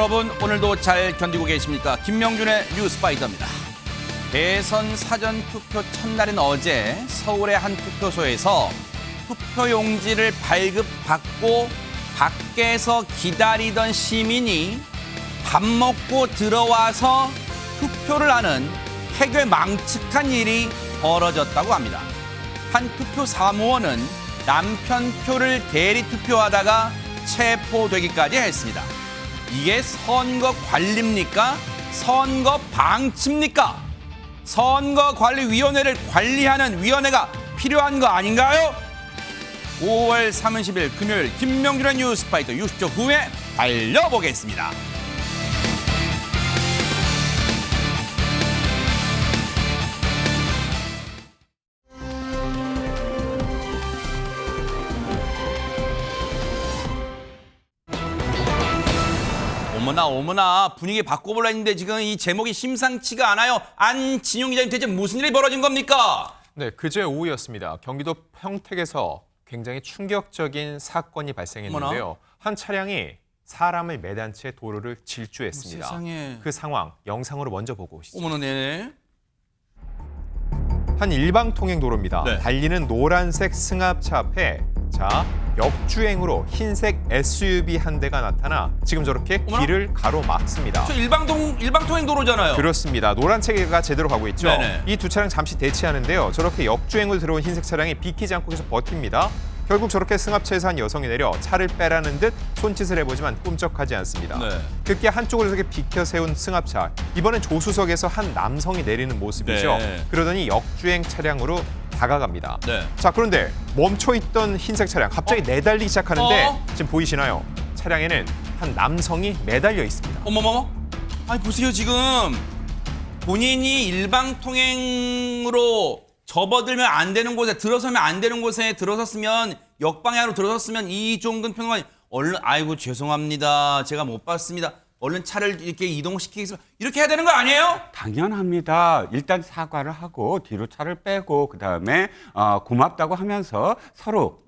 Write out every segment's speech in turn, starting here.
여러분 오늘도 잘 견디고 계십니까? 김명준의 뉴스파이터입니다. 대선 사전투표 첫날인 어제 서울의 한 투표소에서 투표용지를 발급받고 밖에서 기다리던 시민이 밥 먹고 들어와서 투표를 하는 해괴망측한 일이 벌어졌다고 합니다. 한 투표 사무원은 남편 표를 대리 투표하다가 체포되기까지 했습니다. 이게 선거 관리입니까? 선거 방치입니까? 선거관리위원회를 관리하는 위원회가 필요한 거 아닌가요? 5월 30일 금요일 김명준의 뉴스파이터 60초 후에 달려보겠습니다. 어머나 분위기 바꿔보려 했는데 지금 이 제목이 심상치가 않아요. 안진용 기자님 대체 무슨 일이 벌어진 겁니까? 네, 그제 오후였습니다. 경기도 평택에서 굉장히 충격적인 사건이 발생했는데요. 어머나. 한 차량이 사람을 매단 채 도로를 질주했습니다. 세상에. 그 상황 영상으로 먼저 보고 오시죠. 어머나 네네. 한 일방통행 도로입니다. 네. 달리는 노란색 승합차 앞에 역주행으로 흰색 SUV 한 대가 나타나 지금 저렇게 어머나? 길을 가로막습니다. 저 일방통행 도로잖아요. 그렇습니다. 노란색가 제대로 가고 있죠. 네네. 이 두 차량 잠시 대치하는데요. 저렇게 역주행을 들어온 흰색 차량이 비키지 않고 계속 버팁니다. 결국 저렇게 승합차에서 한 여성이 내려 차를 빼라는 듯 손짓을 해보지만 꿈쩍하지 않습니다. 네. 급기야 한쪽으로 이렇게 비켜 세운 승합차. 이번엔 조수석에서 한 남성이 내리는 모습이죠. 네. 그러더니 역주행 차량으로 다가갑니다. 네. 자, 그런데 멈춰있던 흰색 차량 갑자기 내달리기 시작하는데 지금 보이시나요? 차량에는 한 남성이 매달려 있습니다. 어머머머. 아니 보세요 지금 본인이 일방통행으로 접어들면 안 되는 곳에 들어서면 안 되는 곳에 들어섰으면 역방향으로 들어섰으면 이종근 평론가님 얼른 아이고 죄송합니다. 제가 못 봤습니다. 얼른 차를 이렇게 이동시키겠습니다. 이렇게 해야 되는 거 아니에요? 당연합니다. 일단 사과를 하고 뒤로 차를 빼고 그다음에 고맙다고 하면서 서로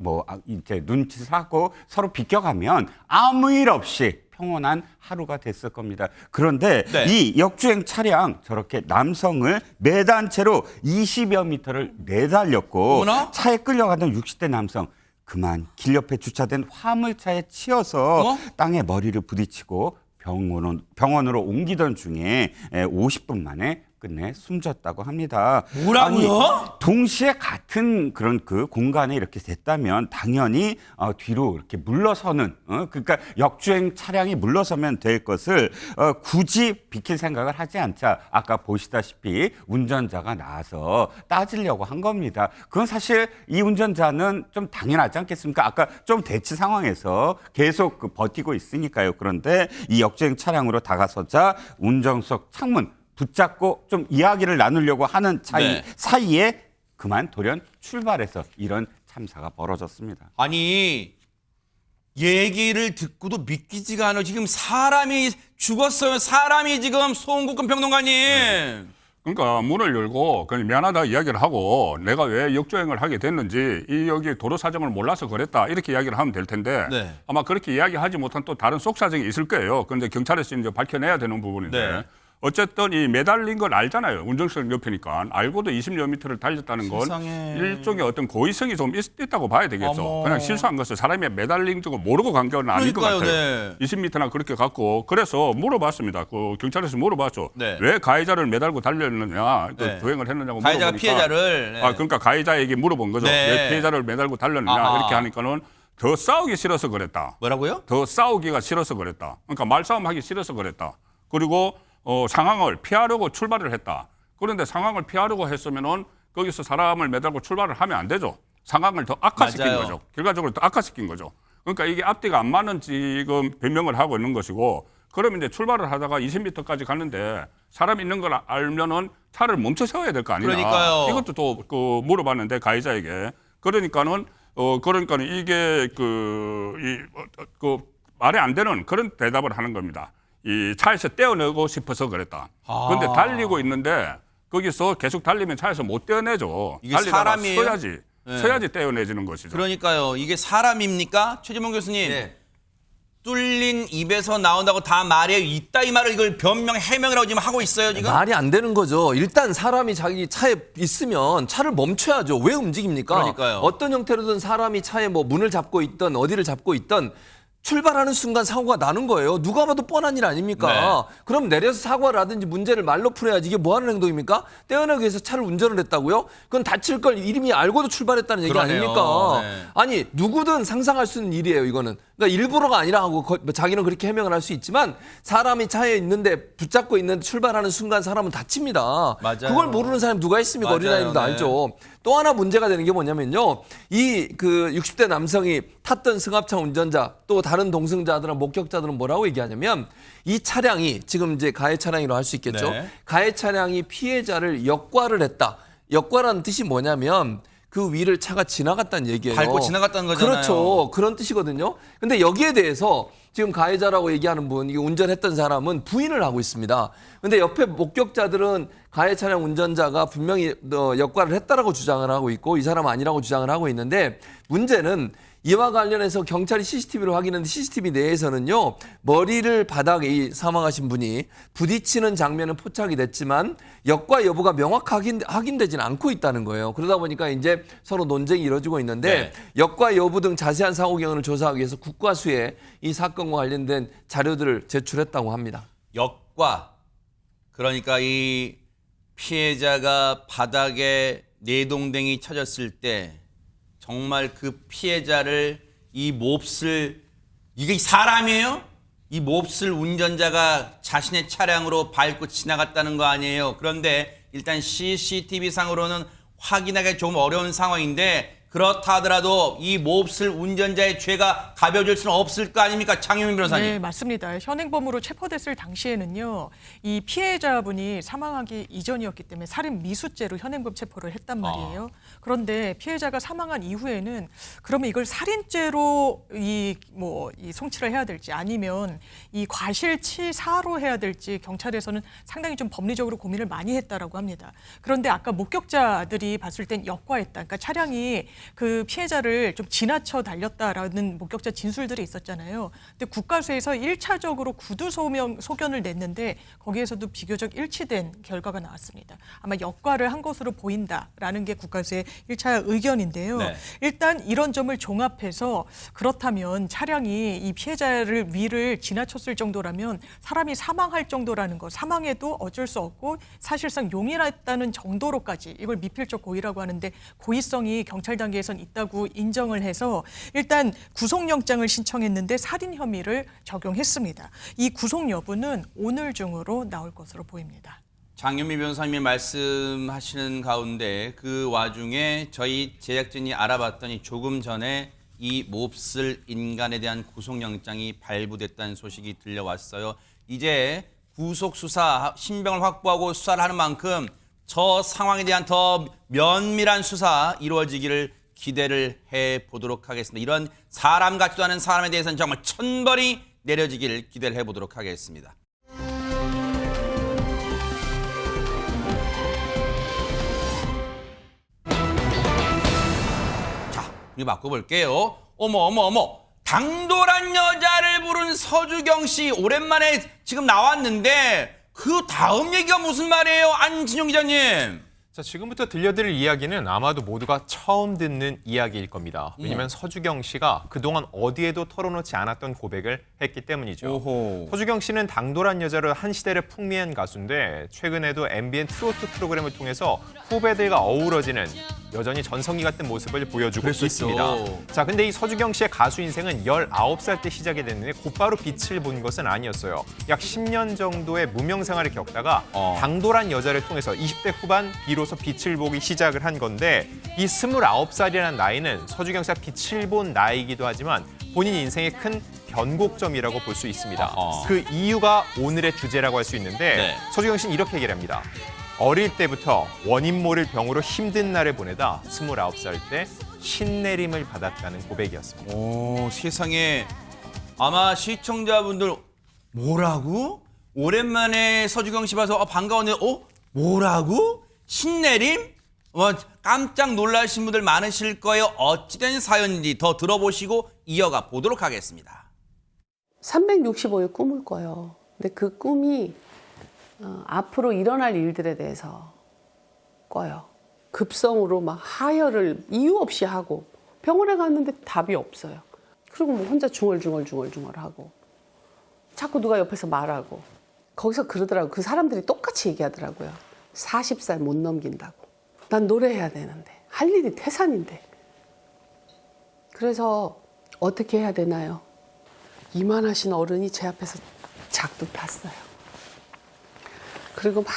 이제 눈치 사고 서로 비껴가면 아무 일 없이 평온한 하루가 됐을 겁니다. 그런데 네. 이 역주행 차량 저렇게 남성을 매단 채로 20여 미터를 내달렸고 어머나? 차에 끌려가던 60대 남성 그만 길 옆에 주차된 화물차에 치여서 땅에 머리를 부딪히고 병원으로 옮기던 중에 50분 만에 끝내 숨졌다고 합니다. 뭐라고요? 아니, 동시에 같은 그런 그 공간에 이렇게 됐다면 당연히 뒤로 이렇게 물러서는 그러니까 역주행 차량이 물러서면 될 것을 굳이 비킬 생각을 하지 않자 아까 보시다시피 운전자가 나와서 따지려고 한 겁니다. 그건 사실 이 운전자는 좀 당연하지 않겠습니까? 아까 좀 대치 상황에서 계속 버티고 있으니까요. 그런데 이 역주행 차량으로 다가서자 운전석 창문 붙잡고 좀 이야기를 나누려고 하는 네. 사이에 그만 돌연 출발해서 이런 참사가 벌어졌습니다. 아니 얘기를 듣고도 믿기지가 않아요. 지금 사람이 죽었어요. 사람이 지금 송국근 평론가님. 그러니까 문을 열고 그냥 미안하다 이야기를 하고 내가 왜 역주행을 하게 됐는지 이 여기 도로 사정을 몰라서 그랬다 이렇게 이야기를 하면 될 텐데 네. 아마 그렇게 이야기하지 못한 또 다른 속 사정이 있을 거예요. 그런데 경찰에서 이제 밝혀내야 되는 부분인데 네. 어쨌든 이 매달린 걸 알잖아요. 운전석 옆이니까 알고도 20여 미터를 달렸다는 건 세상에. 일종의 어떤 고의성이 좀 있다고 봐야 되겠죠. 어머. 그냥 실수한 것을 사람이 매달린 거 모르고 간 건 아닐 것 그러니까요, 같아요. 네. 20m나 그렇게 갔고 그래서 물어봤습니다. 그 경찰에서 물어봤죠. 네. 왜 가해자를 매달고 달렸느냐, 네. 도행을 했느냐고 가해자가 물어보니까 피해자를 네. 그러니까 가해자에게 물어본 거죠. 네. 왜 피해자를 매달고 달렸느냐 아하. 이렇게 하니까는 더 싸우기 싫어서 그랬다. 뭐라고요? 더 싸우기가 싫어서 그랬다. 그러니까 말싸움하기 싫어서 그랬다. 그리고 상황을 피하려고 출발을 했다. 그런데 상황을 피하려고 했으면은 거기서 사람을 매달고 출발을 하면 안 되죠. 상황을 더 악화시킨 맞아요. 거죠. 결과적으로 더 악화시킨 거죠. 그러니까 이게 앞뒤가 안 맞는 지금 변명을 하고 있는 것이고 그러면 이제 출발을 하다가 20m까지 갔는데 사람 있는 걸 알면은 차를 멈춰 세워야 될 거 아니냐. 그러니까요. 이것도 또 물어봤는데 가해자에게 그러니까는 이게 말이 안 되는 그런 대답을 하는 겁니다. 이 차에서 떼어내고 싶어서 그랬다. 그런데 달리고 있는데 거기서 계속 달리면 차에서 못 떼어내죠. 이게 달리다가 사람이에요? 서야지. 네. 서야지 떼어내지는 것이죠. 그러니까요. 이게 사람입니까? 최지봉 교수님. 네. 뚫린 입에서 나온다고 다 말이에요. 있다 이 말을 이걸 변명 해명이라고 지금 하고 있어요 지금. 말이 안 되는 거죠. 일단 사람이 자기 차에 있으면 차를 멈춰야죠. 왜 움직입니까? 그러니까요. 어떤 형태로든 사람이 차에 뭐 문을 잡고 있던 어디를 잡고 있던 출발하는 순간 사고가 나는 거예요. 누가 봐도 뻔한 일 아닙니까? 네. 그럼 내려서 사과를 하든지 문제를 말로 풀어야지. 이게 뭐 하는 행동입니까? 떼어내기 위해서 차를 운전을 했다고요? 그건 다칠 걸 이미 알고도 출발했다는 얘기 그러네요. 아닙니까? 네. 아니 누구든 상상할 수 있는 일이에요. 이거는. 그러니까 일부러가 아니라 하고 자기는 그렇게 해명을 할 수 있지만 사람이 차에 있는데 붙잡고 있는데 출발하는 순간 사람은 다칩니다. 맞아요. 그걸 모르는 사람이 누가 있습니까? 맞아요. 어린아이들도 네. 알죠. 또 하나 문제가 되는 게 뭐냐면요. 이 그 60대 남성이 탔던 승합차 운전자 또 다른 동승자들은 목격자들은 뭐라고 얘기하냐면 이 차량이 지금 이제 가해 차량이라고 할 수 있겠죠. 네. 가해 차량이 피해자를 역과를 했다. 역과라는 뜻이 뭐냐면 그 위를 차가 지나갔다는 얘기예요. 밟고 지나갔다는 거잖아요. 그렇죠. 그런 뜻이거든요. 근데 여기에 대해서 지금 가해자라고 얘기하는 분, 이게 운전했던 사람은 부인을 하고 있습니다. 근데 옆에 목격자들은 가해 차량 운전자가 분명히 역과를 했다라고 주장을 하고 있고 이 사람 아니라고 주장을 하고 있는데 문제는 이와 관련해서 경찰이 CCTV를 확인했는데 CCTV 내에서는요 머리를 바닥에 이 사망하신 분이 부딪히는 장면은 포착이 됐지만 역과 여부가 명확하게 확인되지는 않고 있다는 거예요. 그러다 보니까 이제 서로 논쟁이 이루어지고 있는데 네. 역과 여부 등 자세한 사고 경위를 조사하기 위해서 국과수에 이 사건과 관련된 자료들을 제출했다고 합니다. 역과 그러니까 이 피해자가 바닥에 내동댕이 쳐졌을 때 정말 그 피해자를 이 몹쓸 이게 사람이에요? 이 몹쓸 운전자가 자신의 차량으로 밟고 지나갔다는 거 아니에요. 그런데 일단 CCTV 상으로는 확인하기 좀 어려운 상황인데 그렇다 하더라도 이 몹쓸 운전자의 죄가 가벼워질 수는 없을 거 아닙니까? 장유민 변호사님. 네, 맞습니다. 현행범으로 체포됐을 당시에는요, 이 피해자분이 사망하기 이전이었기 때문에 살인 미수죄로 현행범 체포를 했단 말이에요. 그런데 피해자가 사망한 이후에는 그러면 이걸 살인죄로 이 송치를 해야 될지 아니면 이 과실치사로 해야 될지 경찰에서는 상당히 좀 법리적으로 고민을 많이 했다라고 합니다. 그런데 아까 목격자들이 봤을 땐 역과했다. 그러니까 차량이 그 피해자를 좀 지나쳐 달렸다라는 목격자 진술들이 있었잖아요. 근데 국가수에서 1차적으로 구두 소견을 냈는데 거기에서도 비교적 일치된 결과가 나왔습니다. 아마 역과를 한 것으로 보인다라는 게 국가수의 1차 의견인데요. 네. 일단 이런 점을 종합해서 그렇다면 차량이 이 피해자를 위를 지나쳤을 정도라면 사람이 사망할 정도라는 거, 사망해도 어쩔 수 없고 사실상 용인했다는 정도로까지 이걸 미필적 고의라고 하는데 고의성이 경찰 단계에선 있다고 인정을 해서 일단 구속영장을 신청했는데 살인 혐의를 적용했습니다. 이 구속 여부는 오늘 중으로 나올 것으로 보입니다. 장윤미 변호사님이 말씀하시는 가운데 그 와중에 저희 제작진이 알아봤더니 조금 전에 이 몹쓸 인간에 대한 구속영장이 발부됐다는 소식이 들려왔어요. 이제 구속수사, 신병을 확보하고 수사를 하는 만큼 저 상황에 대한 더 면밀한 수사 이루어지기를 기대를 해보도록 하겠습니다. 이런 사람 같지도 않은 사람에 대해서는 정말 천벌이 내려지기를 기대를 해보도록 하겠습니다. 자, 우리 바꿔볼게요. 어머. 당돌한 여자를 부른 서주경 씨 오랜만에 지금 나왔는데 그 다음 얘기가 무슨 말이에요? 안진용 기자님. 자, 지금부터 들려드릴 이야기는 아마도 모두가 처음 듣는 이야기일 겁니다. 왜냐하면 서주경 씨가 그동안 어디에도 털어놓지 않았던 고백을 했기 때문이죠. 오호. 서주경 씨는 당돌한 여자로 한 시대를 풍미한 가수인데 최근에도 MBN 트로트 프로그램을 통해서 후배들과 어우러지는 여전히 전성기 같은 모습을 보여주고 그랬었죠. 있습니다. 자, 근데 이 서주경 씨의 가수 인생은 19살 때 시작이 됐는데 곧바로 빛을 본 것은 아니었어요. 약 10년 정도의 무명 생활을 겪다가 당돌한 여자를 통해서 20대 후반 비로소 빛을 보기 시작을 한 건데 이 29살이라는 나이는 서주경 씨가 빛을 본 나이이기도 하지만 본인 인생의 큰 변곡점이라고 볼 수 있습니다. 그 이유가 오늘의 주제라고 할 수 있는데 네. 서주경 씨는 이렇게 얘기를 합니다. 어릴 때부터 원인 모를 병으로 힘든 날을 보내다 29살 때 신내림을 받았다는 고백이었습니다. 오, 세상에. 아마 시청자분들 뭐라고? 오랜만에 서주경 씨 봐서 반가웠는데 뭐라고? 신내림? 깜짝 놀라신 분들 많으실 거예요. 어찌된 사연인지 더 들어보시고 이어가 보도록 하겠습니다. 365일 꿈을 꿔요. 근데 그 꿈이 앞으로 일어날 일들에 대해서 꿔요. 급성으로 막 하혈을 이유 없이 하고 병원에 갔는데 답이 없어요. 그리고 뭐 혼자 중얼중얼하고 자꾸 누가 옆에서 말하고 거기서 그러더라고요. 그 사람들이 똑같이 얘기하더라고요. 40살 못 넘긴다고. 난 노래해야 되는데 할 일이 태산인데. 그래서 어떻게 해야 되나요? 이만하신 어른이 제 앞에서 작두 탔어요. 그리고 막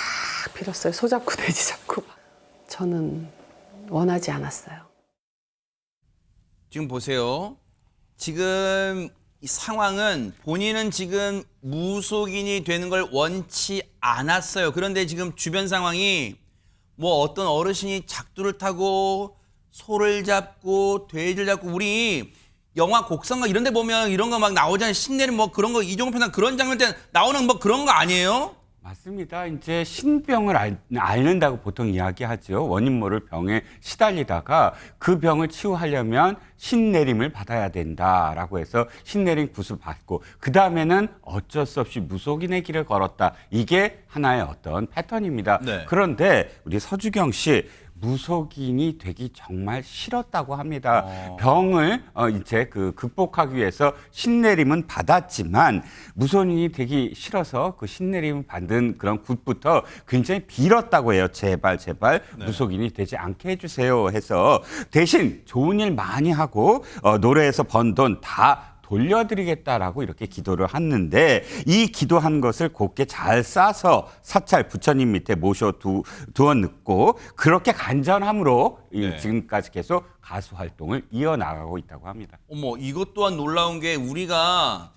빌었어요. 소잡고 돼지 잡고. 저는 원하지 않았어요. 지금 보세요. 지금 이 상황은 본인은 지금 무속인이 되는 걸 원치 않았어요. 그런데 지금 주변 상황이 뭐 어떤 어르신이 작두를 타고 소를 잡고 돼지를 잡고 우리 영화 곡성가 이런 데 보면 이런 거 막 나오잖아요. 신내림 뭐 그런 거 이종호 편한 그런 장면 때 나오는 뭐 그런 거 아니에요? 맞습니다. 이제 신병을 앓는다고 보통 이야기하죠. 원인 모를 병에 시달리다가 그 병을 치유하려면 신내림을 받아야 된다라고 해서 신내림 구슬 받고 그 다음에는 어쩔 수 없이 무속인의 길을 걸었다. 이게 하나의 어떤 패턴입니다. 네. 그런데 우리 서주경 씨 무속인이 되기 정말 싫었다고 합니다. 병을 이제 극복하기 위해서 신내림은 받았지만 무속인이 되기 싫어서 그 신내림을 받은 그런 굿부터 굉장히 빌었다고 해요. 제발 무속인이 되지 않게 해주세요 해서 대신 좋은 일 많이 하고 노래에서 번 돈 다 돌려드리겠다라고 이렇게 기도를 했는데 이 기도한 것을 곱게 잘 싸서 사찰 부처님 밑에 모셔 두어 넣고 그렇게 간절함으로 지금까지 계속 가수 활동을 이어나가고 있다고 합니다. 어머 이것 또한 놀라운 게 우리가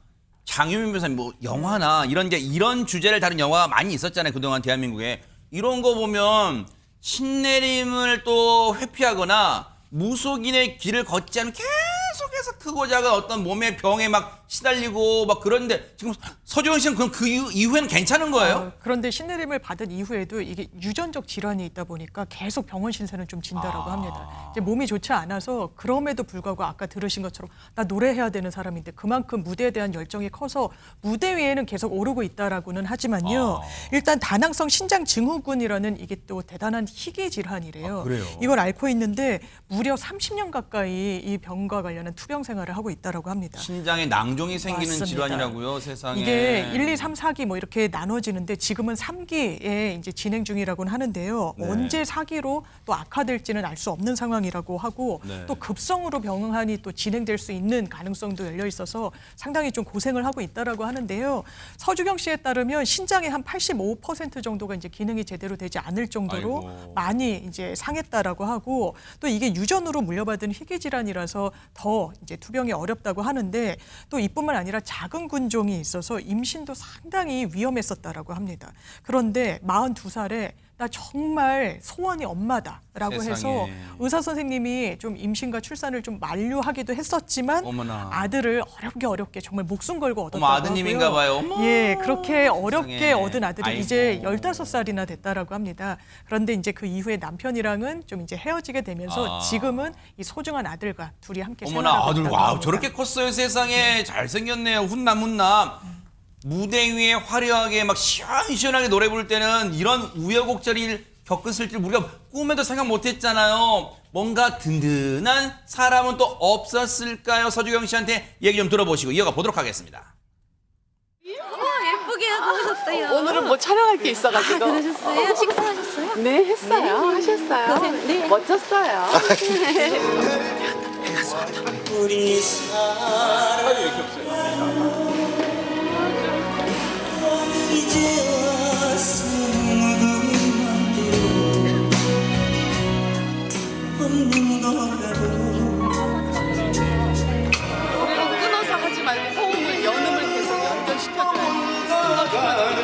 장유민 변호사님 뭐 영화나 이런 주제를 다룬 영화가 많이 있었잖아요. 그동안 대한민국에 이런 거 보면 신내림을 또 회피하거나 무속인의 길을 걷지 않은 계속해서 크고 작은 어떤 몸의 병에 막 시달리고 막 그런데 지금 서주경 씨는 그럼 그 이후에는 괜찮은 거예요? 그런데 신내림을 받은 이후에도 이게 유전적 질환이 있다 보니까 계속 병원 신세는 좀 진다라고 합니다. 이제 몸이 좋지 않아서 그럼에도 불구하고 아까 들으신 것처럼 나 노래해야 되는 사람인데 그만큼 무대에 대한 열정이 커서 무대 위에는 계속 오르고 있다라고는 하지만요. 일단 다낭성 신장 증후군이라는 이게 또 대단한 희귀 질환이래요. 그래요? 이걸 앓고 있는데 무려 30년 가까이 이 병과 관련한 투병 생활을 하고 있다라고 합니다. 신장에 낭종이 생기는 맞습니다. 질환이라고요, 세상에. 이게 1, 2, 3, 4기 뭐 이렇게 나눠지는데 지금은 3기에 이제 진행 중이라고는 하는데요. 네. 언제 4기로 또 악화될지는 알 수 없는 상황이라고 하고 네. 또 급성으로 병환이 또 진행될 수 있는 가능성도 열려 있어서 상당히 좀 고생을 하고 있다라고 하는데요. 서주경 씨에 따르면 신장의 한 85% 정도가 이제 기능이 제대로 되지 않을 정도로 아이고. 많이 이제 상했다라고 하고 또 이게 유전으로 물려받은 희귀 질환이라서 더 이제 투병이 어렵다고 하는데 또 이뿐만 아니라 작은 군종이 있어서 임신도 상당히 위험했었다라고 합니다. 그런데 42살에 나 정말 소원이 엄마다라고 세상에. 해서 의사 선생님이 좀 임신과 출산을 좀 만류하기도 했었지만 어머나. 아들을 어렵게 정말 목숨 걸고 얻었다고 어머 아드님인가 하고요. 봐요. 어머. 예, 그렇게 어렵게 세상에. 얻은 아들이 아이고. 이제 15살이나 됐다라고 합니다. 그런데 이제 그 이후에 남편이랑은 좀 이제 헤어지게 되면서 지금은 이 소중한 아들과 둘이 함께 어머나 생활하고 아들 있다고 와 합니다. 저렇게 컸어요 세상에. 잘생겼네요. 훈남. 무대 위에 화려하게 막 시원시원하게 노래 부를 때는 이런 우여곡절을 겪었을 줄 우리가 꿈에도 생각 못했잖아요. 뭔가 든든한 사람은 또 없었을까요? 서주경 씨한테 얘기 좀 들어보시고 이어가 보도록 하겠습니다. 예쁘게 하고 오셨어요. 오늘은 뭐 촬영할 게 있어가지고. 그러셨어요? 식사하셨어요? 네, 했어요. 하셨어요. 고생, 네. 멋졌어요. 우리 사랑 이제 와서 누구만도 없는 거라고 우리는 끊어서 하지 말고 호흡을 연음을 계속 연결시켜줘야 돼.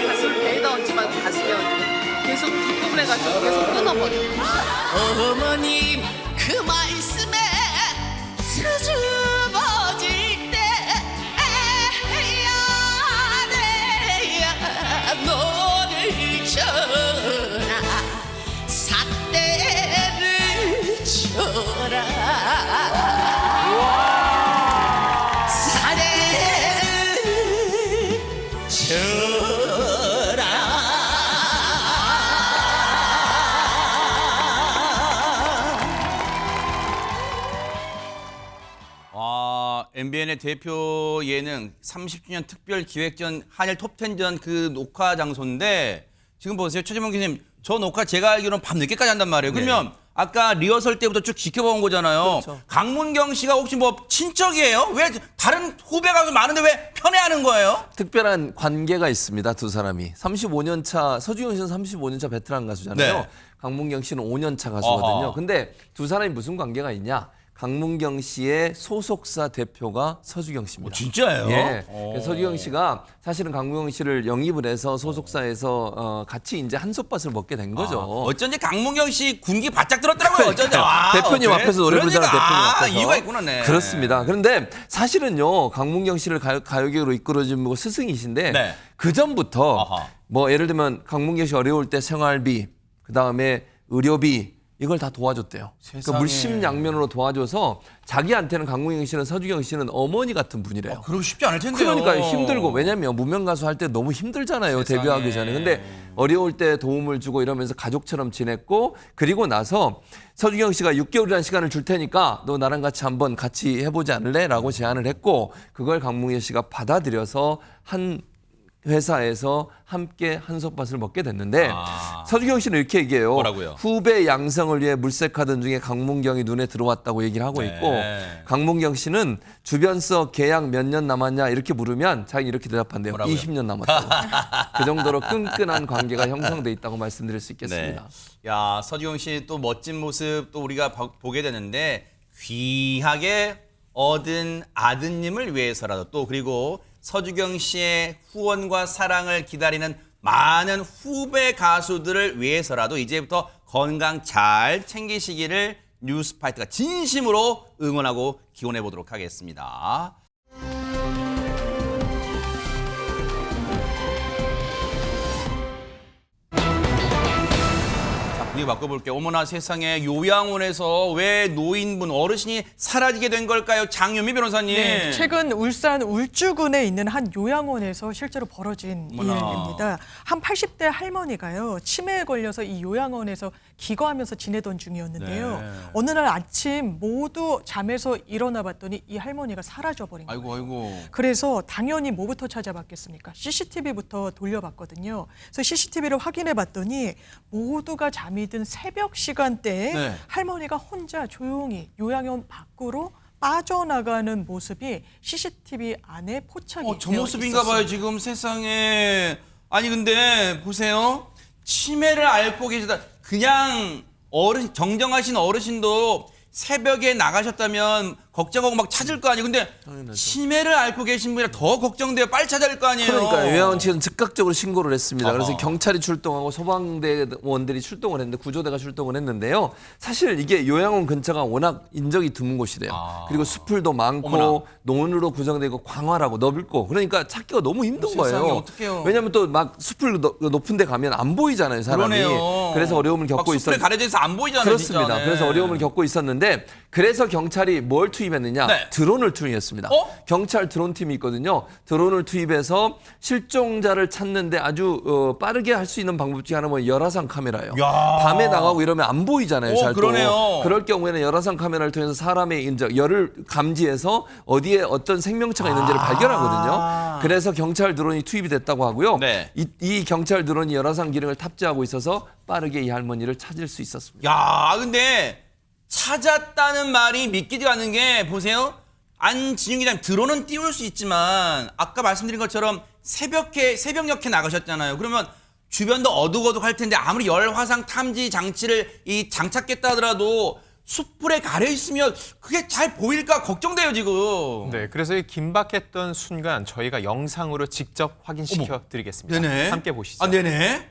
가수를 배에다 얹지 말고 가수면 계속 뒷부분 해가지고 계속 끊어버려. 어머님 그 말씀에 수줍어질 때 에야 너를 쳐라 삿대를 쳐라 삿대를 MBN의 대표 예능 30주년 특별 기획전 한일 톱10전 그 녹화 장소인데 지금 보세요. 최재범 교수님, 저 녹화 제가 알기로는 밤 늦게까지 한단 말이에요. 그러면 아까 리허설 때부터 쭉 지켜본 거잖아요. 그렇죠. 강문경 씨가 혹시 뭐 친척이에요? 왜 다른 후배가 많은데 왜 편애하는 거예요? 특별한 관계가 있습니다. 두 사람이. 35년 차, 서주경 씨는 35년 차 베테랑 가수잖아요. 네. 강문경 씨는 5년 차 가수거든요. 어허. 근데 두 사람이 무슨 관계가 있냐? 강문경 씨의 소속사 대표가 서주경 씨입니다. 진짜예요? 예. 그래서 서주경 씨가 사실은 강문경 씨를 영입을 해서 소속사에서 같이 이제 한솥밥을 먹게 된 거죠. 어쩐지 강문경 씨 군기 바짝 들었더라고요. 어쩐지. 아, 대표님 그래? 앞에서 노래 부르잖아. 그러니까. 대표님 아, 앞에서. 이유가 있구나. 네. 그렇습니다. 그런데 사실은요. 강문경 씨를 가요계로 이끌어준 뭐 스승이신데 네. 그 전부터 아하. 뭐 예를 들면 강문경 씨 어려울 때 생활비, 그다음에 의료비 이걸 다 도와줬대요. 그러니까 세상에. 물심양면으로 도와줘서 자기한테는 강문경 씨는 서주경 씨는 어머니 같은 분이래요. 그러고 쉽지 않을 텐데요. 그러니까 힘들고 왜냐면 무명 가수 할 때 너무 힘들잖아요. 세상에. 데뷔하기 전에. 근데 어려울 때 도움을 주고 이러면서 가족처럼 지냈고 그리고 나서 서주경 씨가 6개월이라는 시간을 줄 테니까 너 나랑 같이 한번 같이 해보지 않을래? 라고 제안을 했고 그걸 강문경 씨가 받아들여서 한 회사에서 함께 한솥밥을 먹게 됐는데 서주경 씨는 이렇게 얘기해요. 뭐라고요? 후배 양성을 위해 물색하던 중에 강문경이 눈에 들어왔다고 얘기를 하고 있고 강문경 씨는 주변서 계약 몇 년 남았냐 이렇게 물으면 자기 이렇게 대답한대요. 뭐라고요? 20년 남았다고. 그 정도로 끈끈한 관계가 형성돼 있다고 말씀드릴 수 있겠습니다. 네. 야, 서주경 씨 또 멋진 모습 또 우리가 보게 되는데 귀하게 얻은 아드님을 위해서라도 또 그리고 서주경 씨의 후원과 사랑을 기다리는 많은 후배 가수들을 위해서라도 이제부터 건강 잘 챙기시기를 뉴스파이트가 진심으로 응원하고 기원해 보도록 하겠습니다. 분위기 바꿔볼게요. 어머나 세상에 요양원에서 왜 노인분 어르신이 사라지게 된 걸까요? 장유미 변호사님. 네, 최근 울산 울주군에 있는 한 요양원에서 실제로 벌어진 어머나. 일입니다. 한 80대 할머니가요. 치매에 걸려서 이 요양원에서 기거하면서 지내던 중이었는데요. 네. 어느 날 아침 모두 잠에서 일어나 봤더니 이 할머니가 사라져버린 거예요. 아이고 아이고. 그래서 당연히 뭐부터 찾아봤겠습니까? CCTV부터 돌려봤거든요. 그래서 CCTV를 확인해 봤더니 모두가 잠이 든 새벽 시간대에 네. 할머니가 혼자 조용히 요양원 밖으로 빠져나가는 모습이 CCTV 안에 포착이 저 되어 모습인가 봐요 있었습니다. 지금 세상에. 아니 근데 보세요. 치매를 앓고 계시다. 그냥 어르신 정정하신 어르신도 새벽에 나가셨다면 걱정하고 막 찾을 거 아니에요. 근데 치매를 앓고 계신 분이라 더 걱정돼요. 빨리 찾아야 될 거 아니에요. 그러니까 요양원 측은 즉각적으로 신고를 했습니다. 아하. 그래서 경찰이 출동하고 소방대원들이 출동을 했는데 구조대가 출동을 했는데요. 사실 이게 요양원 근처가 워낙 인적이 드문 곳이래요. 그리고 숲풀도 많고 어머나. 논으로 구성되고 광활하고 넓고 그러니까 찾기가 너무 힘든 세상에, 거예요. 어떡해요. 왜냐하면 또 막 숲을 높은 데 가면 안 보이잖아요. 사람이. 그러네요. 그래서 어려움을 막 겪고 숲에 있었 가려져 있어 안 보이잖아요. 그렇습니다. 진짜. 네. 그래서 어려움을 겪고 있었는데 그래서 경찰이 뭘 투입했느냐? 네. 드론을 투입했습니다. 경찰 드론 팀이 있거든요. 드론을 투입해서 실종자를 찾는데 아주 빠르게 할 수 있는 방법 중에 하나는 열화상 카메라예요. 야. 밤에 나가고 이러면 안 보이잖아요. 잘 또. 그러네요. 그럴 경우에는 열화상 카메라를 통해서 사람의 인적, 열을 감지해서 어디에 어떤 생명체가 있는지를 발견하거든요. 그래서 경찰 드론이 투입이 됐다고 하고요. 네. 이 경찰 드론이 열화상 기능을 탑재하고 있어서 빠르게 이 할머니를 찾을 수 있었습니다. 야, 근데 찾았다는 말이 믿기지가 않는 게 보세요. 안진영 기자님 드론은 띄울 수 있지만 아까 말씀드린 것처럼 새벽녘에 나가셨잖아요. 그러면 주변도 어둑어둑할 텐데 아무리 열화상 탐지 장치를 장착했다 하더라도 숯불에 가려 있으면 그게 잘 보일까 걱정돼요 지금. 네, 그래서 이 긴박했던 순간 저희가 영상으로 직접 확인시켜 드리겠습니다. 네네. 함께 보시죠. 아, 네네.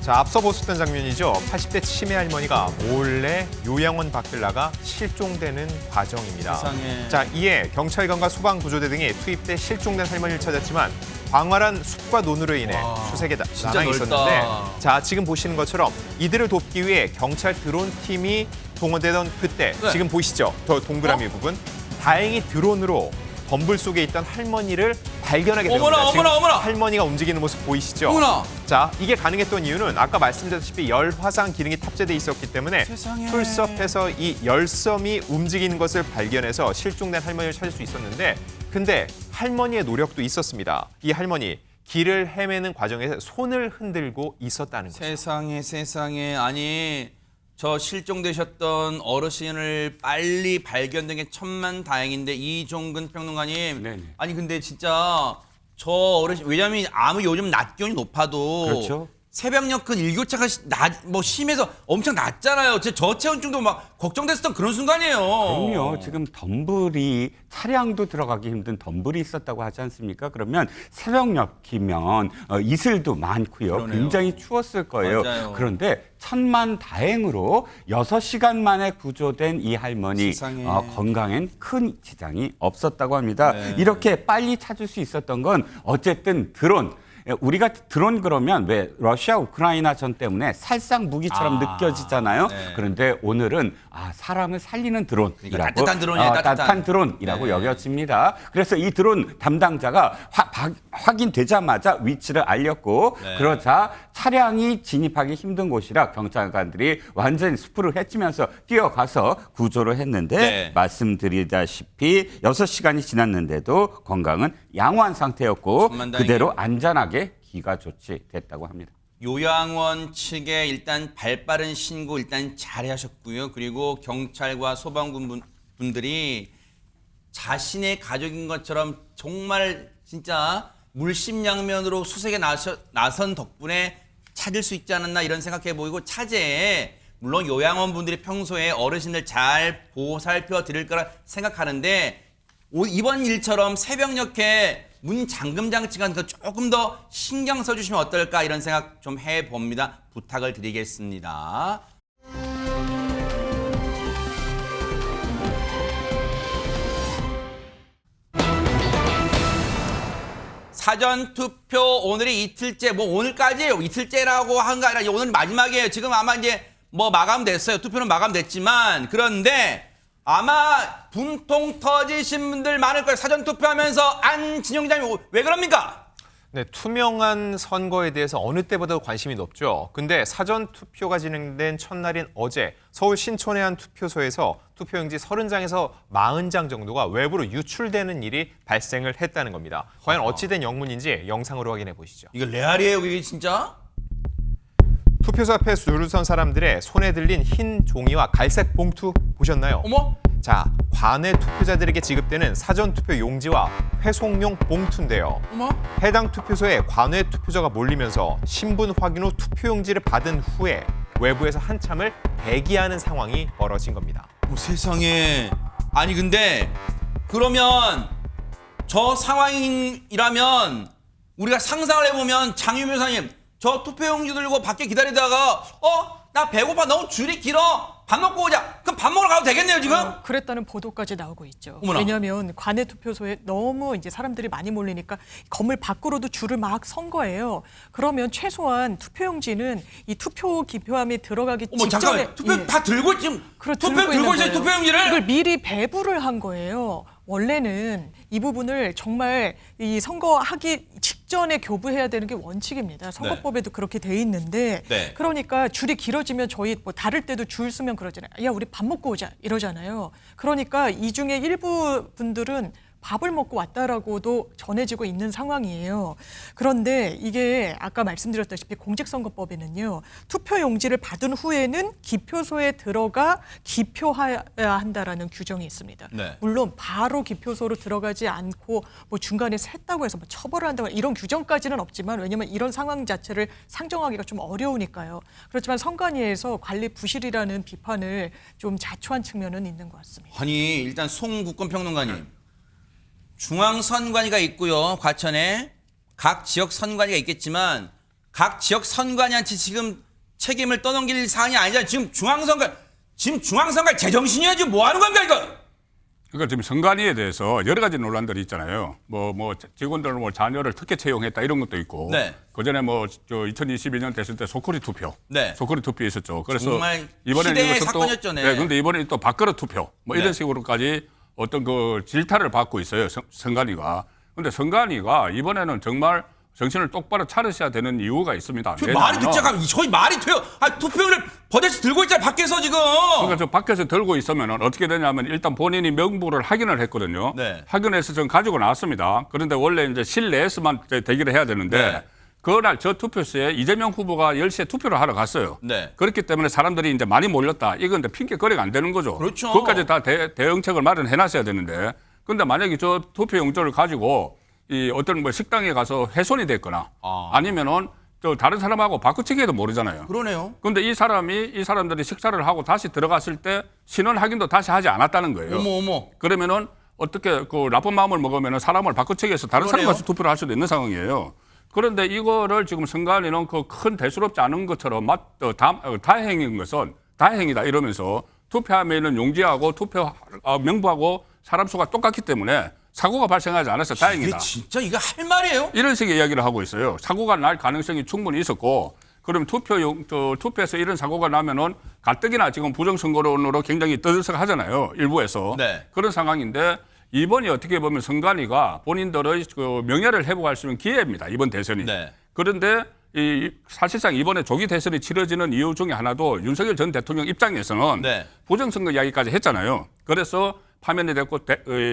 자, 앞서 보셨던 장면이죠. 80대 치매 할머니가 몰래 요양원 밖을 나가 실종되는 과정입니다. 세상에. 자, 이에 경찰관과 소방구조대 등이 투입돼 실종된 할머니를 찾았지만 광활한 숲과 논으로 인해 수색에 난항이 넓다. 있었는데 자, 지금 보시는 것처럼 이들을 돕기 위해 경찰 드론 팀이 동원되던 그때 네. 지금 보시죠. 저 동그라미 부분. 다행히 드론으로 덤불 속에 있던 할머니를 발견하게 됩니다. 어머나, 지금 어머나, 어머나. 할머니가 움직이는 모습 보이시죠? 어머나. 자, 이게 가능했던 이유는 아까 말씀드렸다시피 열 화상 기능이 탑재돼 있었기 때문에 세상에. 풀섭에서 이 열섬이 움직이는 것을 발견해서 실종된 할머니를 찾을 수 있었는데, 근데 할머니의 노력도 있었습니다. 이 할머니 길을 헤매는 과정에서 손을 흔들고 있었다는 거죠. 세상에 아니 저 실종되셨던 어르신을 빨리 발견된 게 천만다행인데 이종근 평론가님 네네. 아니 근데 진짜 저 어르신 왜냐면 아무 요즘 낮 기온이 높아도 그렇죠. 새벽녘은 일교차가 뭐 심해서 엄청 낮잖아요. 제 저체온증도 막 걱정됐었던 그런 순간이에요. 그럼요. 지금 덤불이 차량도 들어가기 힘든 덤불이 있었다고 하지 않습니까? 그러면 새벽녘이면 이슬도 많고요. 그러네요. 굉장히 추웠을 거예요. 맞아요. 그런데 천만다행으로 6시간 만에 구조된 이 할머니 세상에. 건강엔 큰 지장이 없었다고 합니다. 네. 이렇게 빨리 찾을 수 있었던 건 어쨌든 드론. 우리가 드론 그러면 왜 러시아 우크라이나 전 때문에 살상 무기처럼 느껴지잖아요. 네. 그런데 오늘은 사람을 살리는 드론이라고 그러니까 따뜻한 드론이에요, 따뜻한. 드론이라고 네. 여겨집니다. 그래서 이 드론 담당자가 확인되자마자 위치를 알렸고 네. 그러자 차량이 진입하기 힘든 곳이라 경찰관들이 완전히 숲을 헤치면서 뛰어가서 구조를 했는데 네. 말씀드리다시피 6시간이 지났는데도 건강은 양호한 상태였고 천만다행이에요. 그대로 안전하게 기가 조치됐다고 합니다. 요양원 측에 일단 발빠른 신고 일단 잘하셨고요. 그리고 경찰과 소방군 분들이 자신의 가족인 것처럼 정말 진짜 물심양면으로 수색에 나선 덕분에 찾을 수 있지 않았나 이런 생각해 보이고 차제에 물론 요양원 분들이 평소에 어르신들 잘 보살펴 드릴 거라 생각하는데 이번 일처럼 새벽녘에 문 잠금 장치 같은 거 조금 더 신경 써주시면 어떨까 이런 생각 좀 해봅니다. 부탁을 드리겠습니다. 사전투표 오늘이 이틀째, 뭐 오늘까지예요. 이틀째라고 한 거 아니라 오늘 마지막이에요. 지금 아마 이제 뭐 마감됐어요. 투표는 마감됐지만 그런데 아마 분통 터지신 분들 많을 거예요. 사전투표하면서 안진영 기자님 왜 그럽니까? 네, 투명한 선거에 대해서 어느 때보다도 관심이 높죠. 근데 사전 투표가 진행된 첫날인 어제 서울 신촌의 한 투표소에서 투표용지 30장에서 40장 정도가 외부로 유출되는 일이 발생을 했다는 겁니다. 과연 어찌된 영문인지 영상으로 확인해 보시죠. 이거 레알이에요, 이게 진짜? 투표소 앞에 줄을 선 사람들의 손에 들린 흰 종이와 갈색 봉투 보셨나요? 어머? 자, 관외 투표자들에게 지급되는 사전투표 용지와 회송용 봉투인데요. 어머? 해당 투표소에 관외 투표자가 몰리면서 신분 확인 후 투표용지를 받은 후에 외부에서 한참을 대기하는 상황이 벌어진 겁니다. 세상에. 아니 근데 그러면 저 상황이라면 우리가 상상을 해보면 장유미 변호사님 저 투표용지 들고 밖에 기다리다가 나 배고파 너무 줄이 길어 밥 먹고 오자. 그럼 밥 먹으러 가도 되겠네요 지금? 그랬다는 보도까지 나오고 있죠. 어머나. 왜냐하면 관내 투표소에 너무 이제 사람들이 많이 몰리니까 건물 밖으로도 줄을 막 선 거예요. 그러면 최소한 투표용지는 이 투표 기표함에 들어가기 어머 직전에 잠깐만 투표 다 들고 지금 투표 들고 있는 있어요 거예요. 투표용지를? 이걸 미리 배부를 한 거예요. 원래는 이 부분을 정말 이 선거하기 직전에 교부해야 되는 게 원칙입니다. 선거법에도 그렇게 돼 있는데 네. 그러니까 줄이 길어지면 저희 뭐 다를 때도 줄 서면 그러잖아요. 야 우리 밥 먹고 오자 이러잖아요. 그러니까 이 중에 일부 분들은 밥을 먹고 왔다라고도 전해지고 있는 상황이에요. 그런데 이게 아까 말씀드렸다시피 공직선거법에는요. 투표용지를 받은 후에는 기표소에 들어가 기표해야 한다라는 규정이 있습니다. 네. 물론 바로 기표소로 들어가지 않고 뭐 중간에 샜다고 해서 뭐 처벌을 한다거나 이런 규정까지는 없지만 왜냐하면 이런 상황 자체를 상정하기가 좀 어려우니까요. 그렇지만 선관위에서 관리 부실이라는 비판을 좀 자초한 측면은 있는 것 같습니다. 아니 일단 송국권 평론가님 중앙선관위가 있고요. 과천에 각 지역 선관위가 있겠지만 각 지역 선관위한테 지금 책임을 떠넘길 사안이 아니잖아요. 지금 중앙선관 제정신이야 지금 뭐 하는 겁니까 이거? 그러니까 지금 선관위에 대해서 여러 가지 논란들이 있잖아요. 뭐 직원들 뭐 자녀를 특혜 채용했다 이런 것도 있고. 네. 그전에 저 2022년 됐을 때 소쿠리 투표. 네. 소쿠리 투표 있었죠. 그래서 정말 이번에는 희대의 이것은 또 사건이었죠, 네. 그런데 이번에 또 밥그릇 투표. 뭐 네. 이런 식으로까지 어떤 그 질타를 받고 있어요. 선관위가. 근데 선관위가 이번에는 정말 정신을 똑바로 차리셔야 되는 이유가 있습니다. 저 말이 왜냐하면 듣자가 저희 말이 돼요. 투표용지를 버젓이 들고 있잖아요. 밖에서 지금. 그러니까 저 밖에서 들고 있으면 어떻게 되냐면 일단 본인이 명부를 확인을 했거든요. 네. 확인해서 전 가지고 나왔습니다. 그런데 원래 이제 실내에서만 이제 대기를 해야 되는데 네. 그날 저 투표소에 이재명 후보가 10시에 투표를 하러 갔어요. 네. 그렇기 때문에 사람들이 이제 많이 몰렸다. 이건 근데 핑계거리가 안 되는 거죠. 그렇죠. 그것까지 다 대응책을 마련해 놨어야 되는데 근데 만약에 저 투표용지를 가지고 이 어떤 뭐 식당에 가서 훼손이 됐거나 아니면은 저 다른 사람하고 바꾸치기해도 모르잖아요. 그러네요. 근데 이 사람들이 식사를 하고 다시 들어갔을 때 신원 확인도 다시 하지 않았다는 거예요. 어머. 그러면은 어떻게 그 나쁜 마음을 먹으면은 사람을 바꾸치기해서 다른 그러네요. 사람 같이 투표를 할 수도 있는 상황이에요. 그런데 이거를 지금 선관위는 그 큰 대수롭지 않은 것처럼 다행인 것은 다행이다 이러면서 투표하면은 용지하고 투표 명부하고 사람 수가 똑같기 때문에 사고가 발생하지 않아서 다행이다. 이게 진짜 이거 할 말이에요? 이런 식의 이야기를 하고 있어요. 사고가 날 가능성이 충분히 있었고, 그럼 투표에서 이런 사고가 나면은 가뜩이나 지금 부정선거론으로 굉장히 떠들썩하잖아요. 일부에서. 네. 그런 상황인데 이번이 어떻게 보면 선관위가 본인들의 그 명예를 회복할 수 있는 기회입니다. 이번 대선이. 네. 그런데 사실상 이번에 조기 대선이 치러지는 이유 중에 하나도 윤석열 전 대통령 입장에서는 네. 부정선거 이야기까지 했잖아요. 그래서 파면이 됐고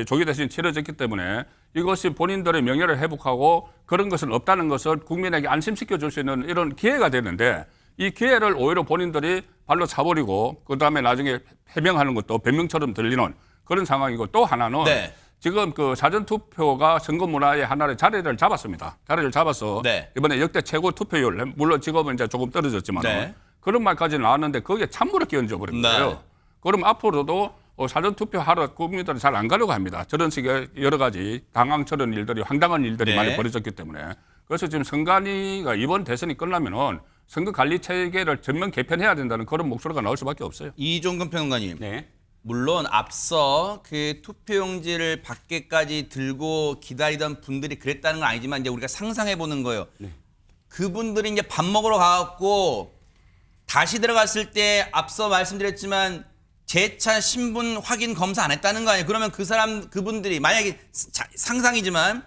조기 대선이 치러졌기 때문에 이것이 본인들의 명예를 회복하고 그런 것은 없다는 것을 국민에게 안심시켜 줄 수 있는 이런 기회가 되는데 이 기회를 오히려 본인들이 발로 차버리고 그다음에 나중에 해명하는 것도 변명처럼 들리는 그런 상황이고 또 하나는 네. 지금 그 사전투표가 선거 문화의 하나의 자리를 잡았습니다. 자리를 잡아서 네. 이번에 역대 최고 투표율, 물론 지금은 이제 조금 떨어졌지만 네. 그런 말까지 나왔는데 거기에 찬물을 끼얹어 버린 네. 거예요. 그럼 앞으로도 사전투표하러 국민들이 잘 안 가려고 합니다. 저런 식의 여러 가지 당황스러운 일들이 황당한 일들이 네. 많이 벌어졌기 때문에. 그래서 지금 선관위가 이번 대선이 끝나면은 선거관리 체계를 전면 개편해야 된다는 그런 목소리가 나올 수밖에 없어요. 이종근 평론가님. 네. 물론 앞서 그 투표용지를 밖에까지 들고 기다리던 분들이 그랬다는 건 아니지만 이제 우리가 상상해 보는 거예요. 그분들이 이제 밥 먹으러 가갖고 다시 들어갔을 때 앞서 말씀드렸지만 재차 신분 확인 검사 안 했다는 거 아니에요? 그러면 그분들이 만약에 상상이지만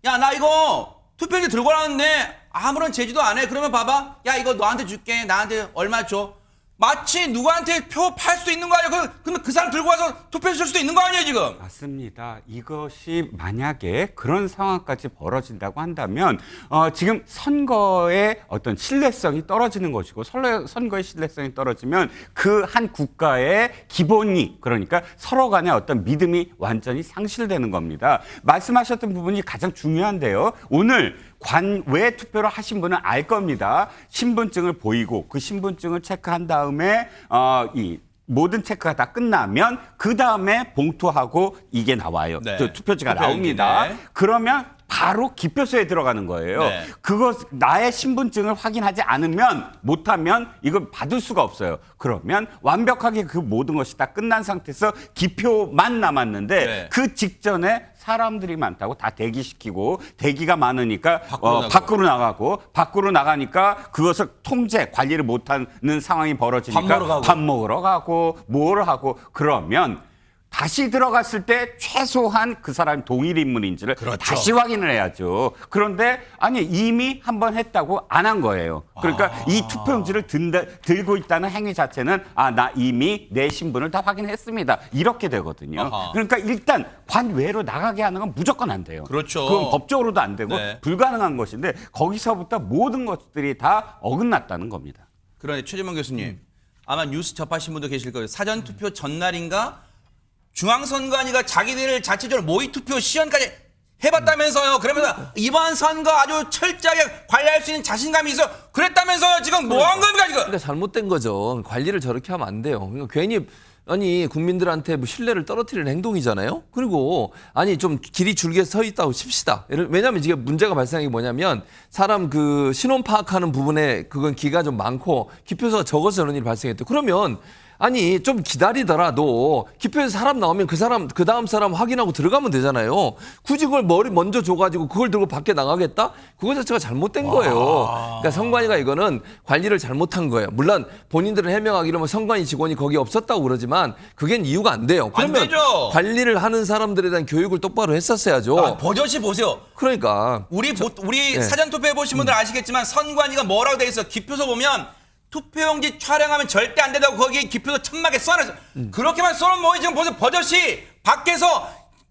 야, 나 이거 투표용지 들고 나왔는데 아무런 제지도 안 해. 그러면 봐봐. 야, 이거 너한테 줄게. 나한테 얼마 줘. 마치 누구한테 표 팔 수도 있는 거 아니에요? 그러면 그 사람 들고 와서 투표해 줄 수도 있는 거 아니에요, 지금? 맞습니다. 이것이 만약에 그런 상황까지 벌어진다고 한다면 지금 선거의 어떤 신뢰성이 떨어지는 것이고 선거의 신뢰성이 떨어지면 그 한 국가의 기본이 그러니까 서로 간의 어떤 믿음이 완전히 상실되는 겁니다. 말씀하셨던 부분이 가장 중요한데요. 오늘 관외 투표를 하신 분은 알 겁니다. 신분증을 보이고 그 신분증을 체크한 다음에 이 모든 체크가 다 끝나면 그 다음에 봉투하고 이게 나와요. 네. 투표지가 투표용지, 나옵니다. 네. 그러면 바로 기표소에 들어가는 거예요. 네. 나의 신분증을 확인하지 않으면 못하면 이걸 받을 수가 없어요. 그러면 완벽하게 그 모든 것이 다 끝난 상태에서 기표만 남았는데 네. 그 직전에 사람들이 많다고 다 대기시키고 대기가 많으니까 밖으로 나가니까 그것을 통제 관리를 못하는 상황이 벌어지니까 밥 먹으러 가고 뭘 하고 그러면 다시 들어갔을 때 최소한 그 사람이 동일 인물인지를 그렇죠. 다시 확인을 해야죠. 그런데 아니 이미 한 번 했다고 안 한 거예요. 그러니까 이 투표용지를 들고 있다는 행위 자체는 나 이미 내 신분을 다 확인했습니다. 이렇게 되거든요. 아하. 그러니까 일단 관외로 나가게 하는 건 무조건 안 돼요. 그렇죠. 그건 법적으로도 안 되고 네. 불가능한 것인데 거기서부터 모든 것들이 다 어긋났다는 겁니다. 그런데 최재만 교수님, 아마 뉴스 접하신 분도 계실 거예요. 사전투표 전날인가 중앙선관위가 자기들 자체적으로 모의투표 시연까지 해봤다면서요. 그러면서 이번 선거 아주 철저하게 관리할 수 있는 자신감이 있어. 그랬다면서요. 지금 뭐 한 겁니까 지금? 그러니까 잘못된 거죠. 관리를 저렇게 하면 안 돼요. 그러니까 괜히 국민들한테 뭐 신뢰를 떨어뜨리는 행동이잖아요. 그리고 좀 길이 줄게 서 있다고 칩시다. 왜냐하면 지금 문제가 발생한 게 뭐냐면 사람 그 신원 파악하는 부분에 그건 기가 좀 많고 기표수가 적어서 이런 일이 발생했대. 그러면 아니 좀 기다리더라도 기표에서 사람 나오면 그 다음 사람 확인하고 들어가면 되잖아요. 굳이 그걸 머리 먼저 줘가지고 그걸 들고 밖에 나가겠다? 그거 자체가 잘못된 거예요. 그러니까 선관위가 이거는 관리를 잘못한 거예요. 물론 본인들은 해명하기로 뭐 선관위 직원이 거기 없었다고 그러지만 그건 이유가 안 돼요. 그러면 안 되죠. 관리를 하는 사람들에 대한 교육을 똑바로 했었어야죠. 버젓이 보세요. 그러니까 우리 네. 사전 투표해 보신 분들 아시겠지만 선관위가 뭐라고 돼 있어? 기표소 보면 투표용지 촬영하면 절대 안 된다고 거기 기표소 천막에 써놨어. 그렇게만 써놓으면 뭐 지금 보세요. 버젓이 밖에서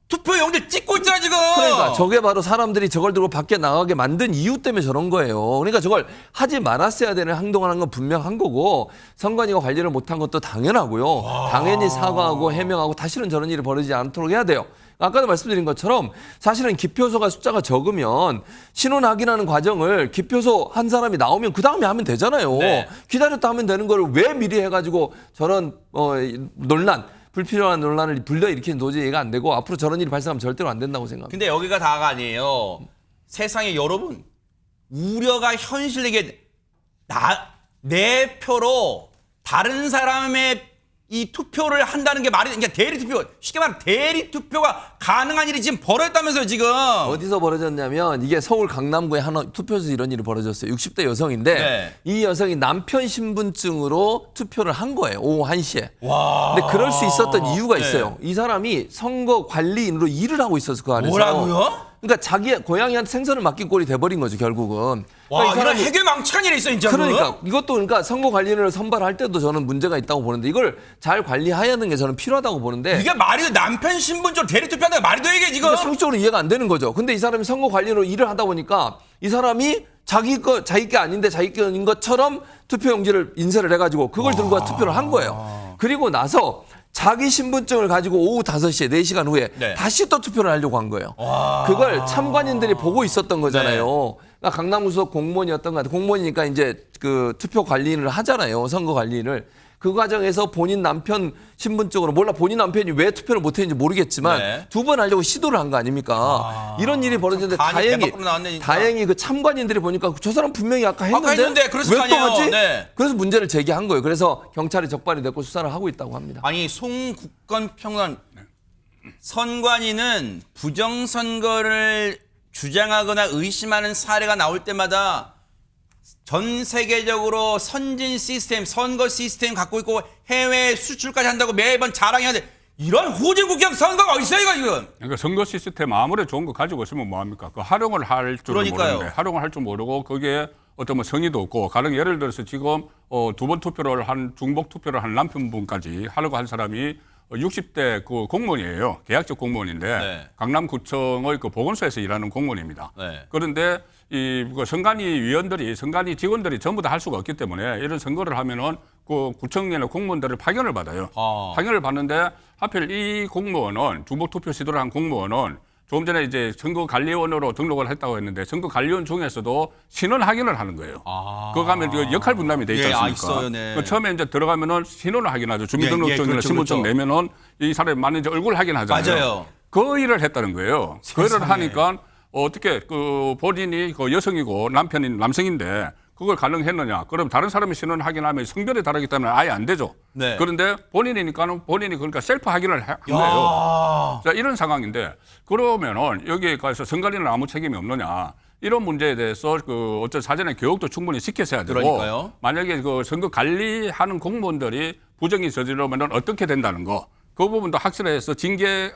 투표용지 찍고 있잖아 지금. 그러니까 저게 바로 사람들이 저걸 들고 밖에 나가게 만든 이유 때문에 저런 거예요. 그러니까 저걸 하지 말았어야 되는 행동을 한 건 분명한 거고 선관위가 관리를 못한 것도 당연하고요. 당연히 사과하고 해명하고 다시는 저런 일이 벌어지지 않도록 해야 돼요. 아까도 말씀드린 것처럼 사실은 기표소가 숫자가 적으면 신원 확인하는 과정을 기표소 한 사람이 나오면 그 다음에 하면 되잖아요. 네. 기다렸다 하면 되는 걸 왜 미리 해가지고 저런 불필요한 논란을 불러일으키는 도저히 이해가 안 되고 앞으로 저런 일이 발생하면 절대로 안 된다고 생각합니다. 근데 여기가 다가 아니에요. 세상에 여러분 우려가 현실에게 내 표로 다른 사람의 이 투표를 한다는 게 말이 그러니까 대리 투표 쉽게 말하면 대리 투표가 가능한 일이 지금 벌어졌다면서요 지금. 어디서 벌어졌냐면 이게 서울 강남구의 한 투표소에서 이런 일이 벌어졌어요. 60대 여성인데 네. 이 여성이 남편 신분증으로 투표를 한 거예요. 오후 1시에. 근데 그럴 수 있었던 이유가 있어요. 이 사람이 선거 관리인으로 일을 하고 있었어 그 안에서. 뭐라고요? 그러니까 자기 고양이한테 생선을 맡긴 꼴이 돼버린 거죠 결국은. 와 그러니까 이런 해괴망측한 일이 있어 진짜. 그러니까 이것도 그러니까 선거 관리인을 선발할 때도 저는 문제가 있다고 보는데 이걸 잘 관리해야 하는 게 저는 필요하다고 보는데. 이게 말이 남편 신분증 대리 투표한다는 게 말이 돼 이게 지금. 그러니까 상식적으로 이해가 안 되는 거죠. 근데 이 사람이 선거 관리인으로 일을 하다 보니까 이 사람이 자기 게 아닌데 자기 거인 것처럼 투표용지를 인쇄를 해가지고 그걸 들고 가 투표를 한 거예요. 그리고 나서 자기 신분증을 가지고 오후 5시에 4시간 후에 네. 다시 또 투표를 하려고 한 거예요. 그걸 참관인들이 보고 있었던 거잖아요. 그러니까 강남구 소속 공무원이었던 것 같아요. 공무원이니까 이제 그 투표 관리인을 하잖아요. 선거 관리인을. 그 과정에서 본인 남편 신분증으로 몰라 본인 남편이 왜 투표를 못했는지 모르겠지만 네. 2번 하려고 시도를 한 거 아닙니까? 이런 일이 벌어졌는데 간이 배 밖으로 나왔네, 진짜. 다행히 그 참관인들이 보니까 저 사람 분명히 아까 했는데, 했는데 그랬을 왜 거 또 아니에요. 하지? 네. 그래서 문제를 제기한 거예요. 그래서 경찰이 적발이 됐고 수사를 하고 있다고 합니다. 아니 송국건평론 선관위는 부정선거를 주장하거나 의심하는 사례가 나올 때마다 전 세계적으로 선진 시스템, 선거 시스템 갖고 있고 해외 수출까지 한다고 매번 자랑하는데 이런 후진국적 선거가 어디 있어요, 이거 지금? 그러니까 선거 시스템 아무리 좋은 거 가지고 있으면 뭐합니까? 그 활용을 할 줄 그러니까요. 모르는데 활용을 할 줄 모르고 거기에 어떤 뭐 성의도 없고 가령 예를 들어서 지금 2번 투표를 한 중복 투표를 한 남편분까지 하려고 한 사람이 60대 그 공무원이에요. 계약직 공무원인데 네. 강남구청의 그 보건소에서 일하는 공무원입니다. 네. 그런데 그 선관위 위원들이 선관위 직원들이 전부 다 할 수가 없기 때문에 이런 선거를 하면은 그 구청에는 공무원들을 파견을 받아요. 파견을 받는데 하필 이 공무원은 중복 투표 시도를 한 공무원은 조금 전에 이제 선거관리원으로 등록을 했다고 했는데 선거관리원 중에서도 신원 확인을 하는 거예요. 그거 가면 그 역할 분담이 돼 있지 예, 않습니까? 있어요, 네. 그 처음에 이제 들어가면은 신원을 확인하죠. 주민등록증이나 그렇죠, 신분증 그렇죠. 내면은 이 사람이 맞는지 얼굴 확인하잖아요. 맞아요. 그 일을 했다는 거예요. 그 일을 하니까 어떻게 그 본인이 그 여성이고 남편이 남성인데 그걸 가능했느냐? 그럼 다른 사람이 신원 확인하면 성별이 다르기 때문에 아예 안 되죠. 네. 그런데 본인이니까는 본인이 그러니까 셀프 확인을 한 거예요. 자, 이런 상황인데 그러면은 여기에 가서 선관위는 아무 책임이 없느냐? 이런 문제에 대해서 그 어떤 사전에 교육도 충분히 시켰어야 되고 그러니까요. 만약에 그 선거 관리하는 공무원들이 부정이 저지르면은 어떻게 된다는 거. 그 부분도 확실해서 징계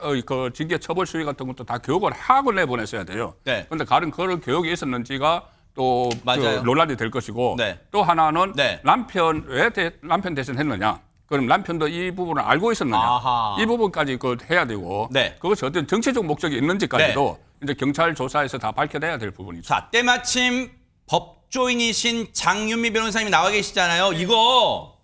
처벌 수위 같은 것도 다 교육을 하고 내보냈어야 돼요. 네. 그런데 가령 그런 교육이 있었는지가 또 맞아요. 그 논란이 될 것이고 네. 또 하나는 네. 남편 왜 남편 대신 했느냐? 그럼 남편도 이 부분을 알고 있었느냐? 아하. 이 부분까지 그 해야 되고 네. 그것이 어떤 정치적 목적이 있는지까지도 이제 경찰 조사에서 다 밝혀내야 될 부분이죠. 자, 때마침 법조인이신 장윤미 변호사님이 나와 계시잖아요. 이거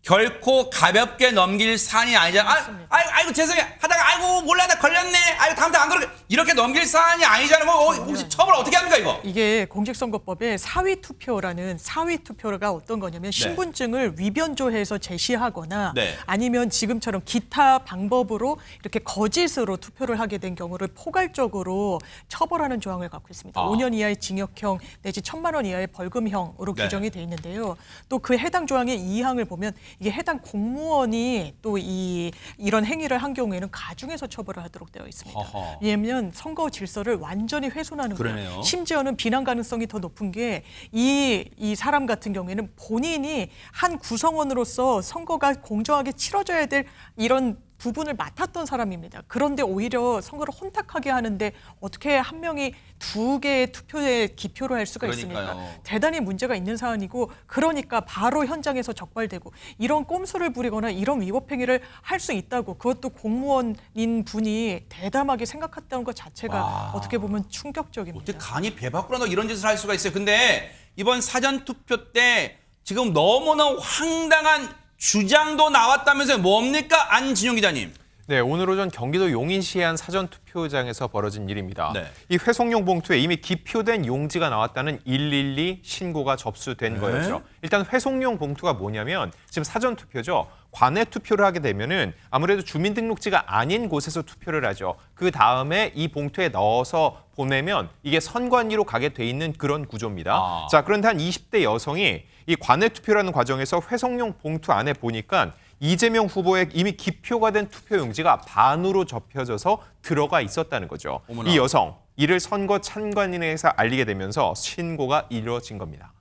결코 가볍게 넘길 사안이 아니잖아요. 아이고 죄송해요. 하다가 아이고 몰라 나 걸렸네. 아이고 다음부터 안 그러게. 이렇게 넘길 사안이 아니잖아요. 혹시 처벌 어떻게 합니까 이거? 이게 공직선거법에 사위투표라는 사위투표가 어떤 거냐면 신분증을 위변조해서 제시하거나 네. 아니면 지금처럼 기타 방법으로 이렇게 거짓으로 투표를 하게 된 경우를 포괄적으로 처벌하는 조항을 갖고 있습니다. 5년 이하의 징역형 내지 1,000만 원 이하의 벌금형으로 네. 규정이 돼 있는데요. 또 그 해당 조항의 2항을 보면 이게 해당 공무원이 또 이런 행위를 한 경우에는 가중해서 처벌을 하도록 되어 있습니다. 어허. 왜냐하면 선거 질서를 완전히 훼손하는 그러네요. 거예요. 심지어는 비난 가능성이 더 높은 게 이 사람 같은 경우에는 본인이 한 구성원으로서 선거가 공정하게 치러져야 될 이런 부분을 맡았던 사람입니다. 그런데 오히려 선거를 혼탁하게 하는데 어떻게 한 명이 두 개의 투표에 기표를 할 수가 그러니까요. 있습니까? 대단히 문제가 있는 사안이고 그러니까 바로 현장에서 적발되고 이런 꼼수를 부리거나 이런 위법행위를 할 수 있다고 그것도 공무원인 분이 대담하게 생각했다는 것 자체가 와. 어떻게 보면 충격적입니다. 어떻게 간이 배 밖으로 이런 짓을 할 수가 있어요. 근데 이번 사전투표 때 지금 너무나 황당한 주장도 나왔다면서요. 뭡니까? 안진용 기자님. 네, 오늘 오전 경기도 용인시의 한 사전투표장에서 벌어진 일입니다. 네. 이 회송용 봉투에 이미 기표된 용지가 나왔다는 112 신고가 접수된 거였죠. 일단 회송용 봉투가 뭐냐면 지금 사전투표죠. 관내 투표를 하게 되면은 아무래도 주민등록지가 아닌 곳에서 투표를 하죠. 그 다음에 이 봉투에 넣어서 보내면 이게 선관위로 가게 돼 있는 그런 구조입니다. 자, 그런데 한 20대 여성이 이 관내 투표라는 과정에서 회송용 봉투 안에 보니까 이재명 후보의 이미 기표가 된 투표용지가 반으로 접혀져서 들어가 있었다는 거죠. 어머나. 이 여성, 이를 선거 참관인에서 알리게 되면서 신고가 이루어진 겁니다.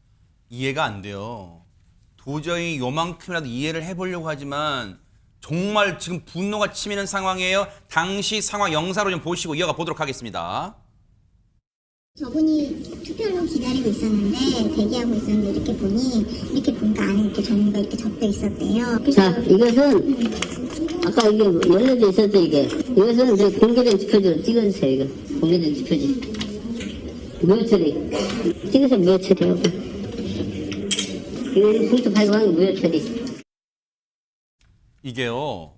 이해가 안 돼요. 도저히 요만큼이라도 이해를 해보려고 하지만 정말 지금 분노가 치미는 상황이에요. 당시 상황 영상으로 좀 보시고 이어가 보도록 하겠습니다. 저분이 투표를 기다리고 있었는데 대기하고 있었는데 이렇게 보니까 안에 이렇게 종이가 이렇게 접혀 있었대요. 자, 이것은 아까 이게 열려져 있었죠, 이게. 이것은 이제 공개된 투표지로 찍어주세요, 이거. 공개된 투표지. 무효처리. 찍어서 무효처리하고. 이거 봉투 발급하는 무효처리. 이게요.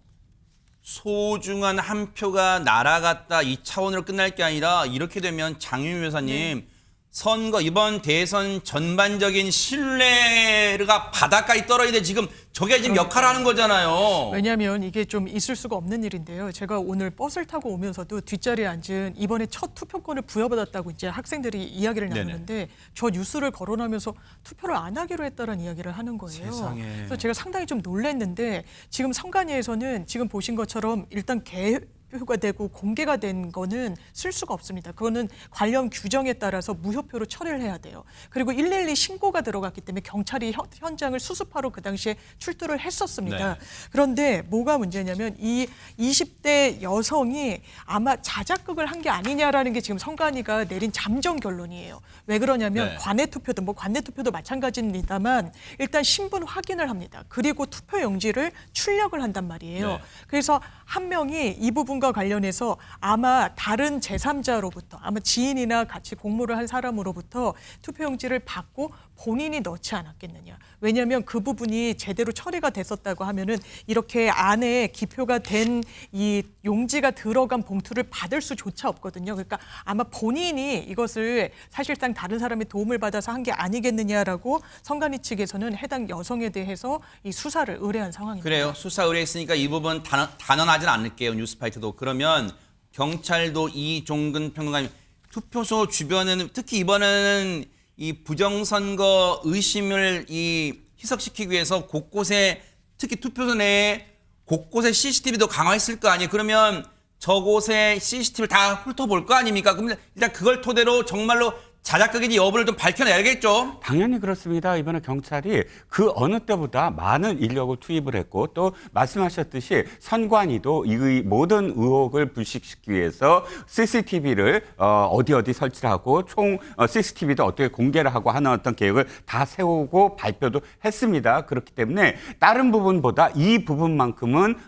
소중한 한 표가 날아갔다 이 차원으로 끝날 게 아니라 이렇게 되면 장윤 여사님 선거 이번 대선 전반적인 신뢰가 바닥까지 떨어지는데 지금 저게 지금 역할을 하는 거잖아요. 왜냐하면 이게 좀 있을 수가 없는 일인데요. 제가 오늘 버스를 타고 오면서도 뒷자리에 앉은 이번에 첫 투표권을 부여받았다고 이제 학생들이 이야기를 네네. 나누는데 저 뉴스를 거론하면서 투표를 안 하기로 했다는 이야기를 하는 거예요. 세상에. 그래서 제가 상당히 좀 놀랐는데 지금 선관위에서는 지금 보신 것처럼 일단 개표가 되고 공개가 된 거는 쓸 수가 없습니다. 그거는 관련 규정에 따라서 무효표로 처리를 해야 돼요. 그리고 112 신고가 들어갔기 때문에 경찰이 현장을 수습하러 그 당시에 출두를 했었습니다. 네. 그런데 뭐가 문제냐면 이 20대 여성이 아마 자작극을 한 게 아니냐라는 게 지금 선관위가 내린 잠정 결론이에요. 왜 그러냐면 네. 관내 투표도 관내 투표도 마찬가지입니다만 일단 신분 확인을 합니다. 그리고 투표 용지를 출력을 한단 말이에요. 네. 그래서 한 명이 이 부분과 관련해서 아마 다른 제3자로부터 아마 지인이나 같이 공모를 한 사람으로부터 투표용지를 받고 본인이 넣지 않았겠느냐. 왜냐하면 그 부분이 제대로 처리가 됐었다고 하면은 이렇게 안에 기표가 된 이 용지가 들어간 봉투를 받을 수조차 없거든요. 그러니까 아마 본인이 이것을 사실상 다른 사람의 도움을 받아서 한 게 아니겠느냐라고 선관위 측에서는 해당 여성에 대해서 이 수사를 의뢰한 상황입니다. 그래요. 수사 의뢰했으니까 이 부분 단언하진 않을게요. 뉴스파이트도. 그러면 경찰도 이종근 평론가님 투표소 주변에는 특히 이번에는 이 부정선거 의심을 희석시키기 위해서 곳곳에 특히 투표소 내에 곳곳에 CCTV도 강화했을 거 아니에요. 그러면 저곳에 CCTV를 다 훑어볼 거 아닙니까? 그럼 일단 그걸 토대로 정말로 자작극인지 여부를 좀 밝혀내야겠죠? 당연히 그렇습니다. 이번에 경찰이 그 어느 때보다 많은 인력을 투입을 했고 또 말씀하셨듯이 선관위도 이 모든 의혹을 불식시키기 위해서 CCTV를 어디 설치를 하고 총 CCTV도 어떻게 공개를 하고 하는 어떤 계획을 다 세우고 발표도 했습니다. 그렇기 때문에 다른 부분보다 이 부분만큼은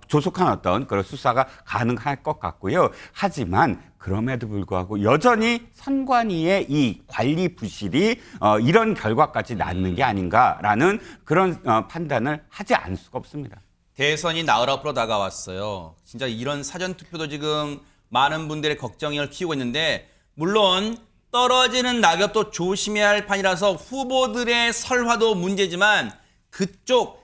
조속한 어떤 그런 수사가 가능할 것 같고요. 하지만 그럼에도 불구하고 여전히 선관위의 이 관리 부실이 이런 결과까지 낳는 게 아닌가라는 그런 판단을 하지 않을 수가 없습니다. 대선이 나흘 앞으로 다가왔어요. 진짜 이런 사전투표도 지금 많은 분들의 걱정을 키우고 있는데 물론 떨어지는 낙엽도 조심해야 할 판이라서 후보들의 설화도 문제지만 그쪽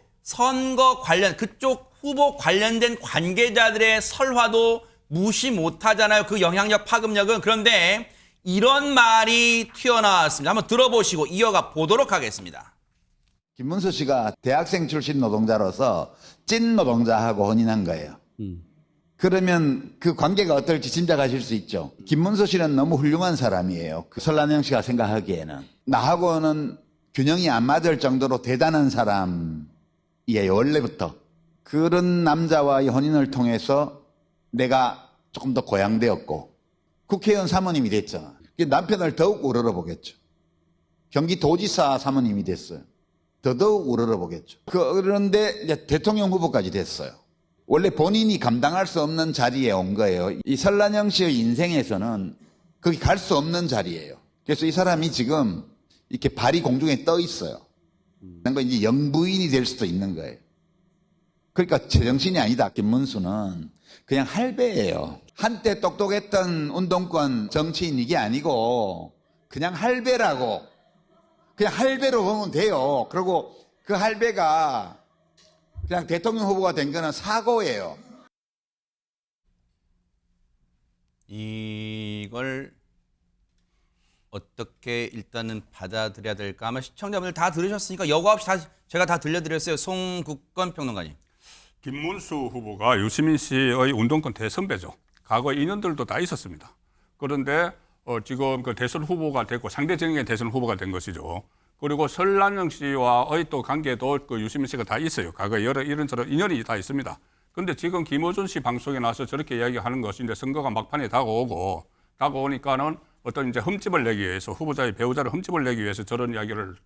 후보 관련된 관계자들의 설화도 무시 못하잖아요. 그 영향력, 파급력은. 그런데 이런 말이 튀어나왔습니다. 한번 들어보시고 이어가 보도록 하겠습니다. 김문수 씨가 대학생 출신 노동자로서 찐 노동자하고 혼인한 거예요. 그러면 그 관계가 어떨지 짐작하실 수 있죠. 김문수 씨는 너무 훌륭한 사람이에요. 그 설란영 씨가 생각하기에는. 나하고는 균형이 안 맞을 정도로 대단한 사람이에요, 원래부터. 그런 남자와의 혼인을 통해서 내가 조금 더 고양되었고, 국회의원 사모님이 됐잖아. 남편을 더욱 우러러보겠죠. 경기도지사 사모님이 됐어요. 더더욱 우러러보겠죠. 그런데 이제 대통령 후보까지 됐어요. 원래 본인이 감당할 수 없는 자리에 온 거예요. 이 설란영 씨의 인생에서는 거기 갈 수 없는 자리예요. 그래서 이 사람이 지금 이렇게 발이 공중에 떠 있어요. 그런 거 이제 영부인이 될 수도 있는 거예요. 그러니까 제정신이 아니다. 김문수는 그냥 할배예요. 한때 똑똑했던 운동권 정치인 이게 아니고 그냥 할배라고. 그냥 할배로 보면 돼요. 그리고 그 할배가 그냥 대통령 후보가 된 거는 사고예요. 이걸 어떻게 일단은 받아들여야 될까? 아마 시청자분들 다 들으셨으니까 여과 없이 제가 다 들려드렸어요. 송국건 평론가님. 김문수 후보가 유시민 씨의 운동권 대선배죠. 과거 인연들도 다 있었습니다. 그런데 지금 그 대선 후보가 됐고 상대 진영의 대선 후보가 된 것이죠. 그리고 설란영 씨와의 또 관계도 그 유시민 씨가 다 있어요. 과거에 여러 이런저런 인연이 다 있습니다. 그런데 지금 김어준 씨 방송에 나와서 저렇게 이야기하는 것이 이제 선거가 막판에 다가오니까는 어떤 이제 흠집을 내기 위해서 후보자의 배우자를 흠집을 내기 위해서 저런 이야기를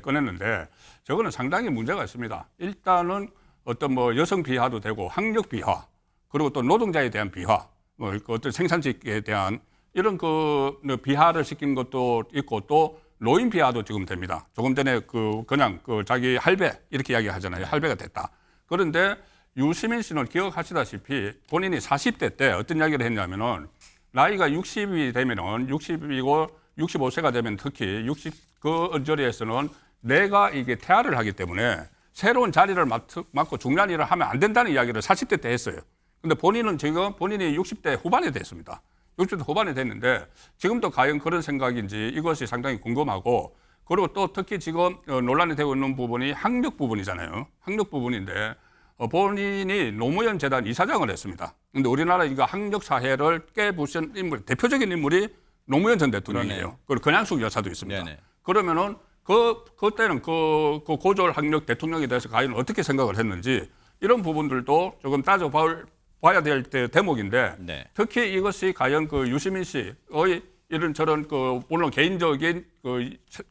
꺼냈는데 저거는 상당히 문제가 있습니다. 일단은 어떤 뭐 여성 비하도 되고 학력 비하 그리고 또 노동자에 대한 비하 뭐 어떤 생산직에 대한 이런 그 비하를 시킨 것도 있고 또 노인 비하도 지금 됩니다. 조금 전에 그냥 자기 할배 이렇게 이야기하잖아요. 할배가 됐다. 그런데 유시민 씨는 기억하시다시피 본인이 40대 때 어떤 이야기를 했냐면은 나이가 60이 되면은 60이고 65세가 되면 특히 60 그 언저리에서는 내가 이게 퇴화를 하기 때문에 새로운 자리를 맡고 중요한 일을 하면 안 된다는 이야기를 40대 때 했어요. 근데 본인은 지금 본인이 60대 후반에 됐습니다. 60대 후반에 됐는데 지금도 과연 그런 생각인지 이것이 상당히 궁금하고 그리고 또 특히 지금 논란이 되고 있는 부분이 학력 부분이잖아요. 학력 부분인데 본인이 노무현 재단 이사장을 했습니다. 근데 우리나라 이거 학력 사회를 깨부신 인물, 대표적인 인물이 노무현 전 대통령이에요. 그리고 권양숙 여사도 있습니다. 네네. 그러면은 그때는 그 고졸 학력 대통령에 대해서 과연 어떻게 생각을 했는지 이런 부분들도 조금 따져봐야 될 대목인데 네. 특히 이것이 과연 그 유시민 씨의 이런저런 물론 개인적인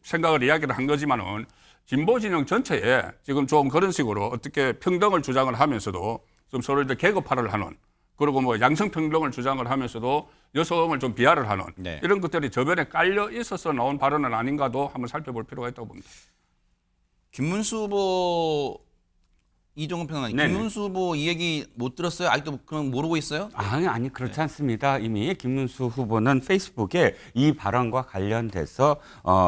생각을 이야기를 한 거지만은 진보 진영 전체에 지금 좀 그런 식으로 어떻게 평등을 주장을 하면서도 좀 서로 이제 계급화를 하는 그리고 뭐 양성평등을 주장을 하면서도 여성을 좀 비하를 하는 네. 이런 것들이 저변에 깔려 있어서 나온 발언은 아닌가도 한번 살펴볼 필요가 있다고 봅니다. 김문수 후보 이종훈 평론가님. 네네. 김문수 후보 이 얘기 못 들었어요? 아직도 그럼 모르고 있어요? 아니 그렇지 않습니다. 이미 김문수 후보는 페이스북에 이 발언과 관련돼서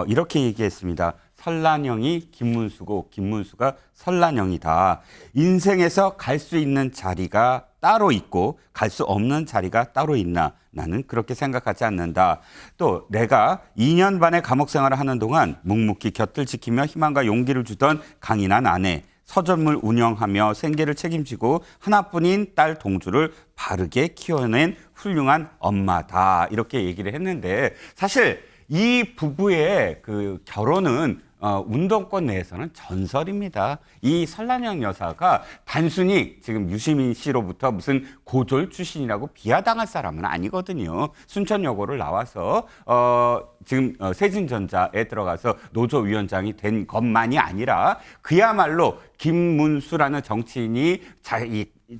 이렇게 얘기했습니다. 설란영이 김문수고 김문수가 설란영이다. 인생에서 갈 수 있는 자리가 따로 있고 갈 수 없는 자리가 따로 있나? 나는 그렇게 생각하지 않는다. 또 내가 2년 반의 감옥 생활을 하는 동안 묵묵히 곁을 지키며 희망과 용기를 주던 강인한 아내, 서점을 운영하며 생계를 책임지고 하나뿐인 딸 동주를 바르게 키워낸 훌륭한 엄마다. 이렇게 얘기를 했는데 사실 이 부부의 그 결혼은 운동권 내에서는 전설입니다. 이 설란영 여사가 단순히 지금 유시민 씨로부터 무슨 고졸 출신이라고 비하당할 사람은 아니거든요. 순천여고를 나와서 지금 세진전자에 들어가서 노조위원장이 된 것만이 아니라 그야말로 김문수라는 정치인이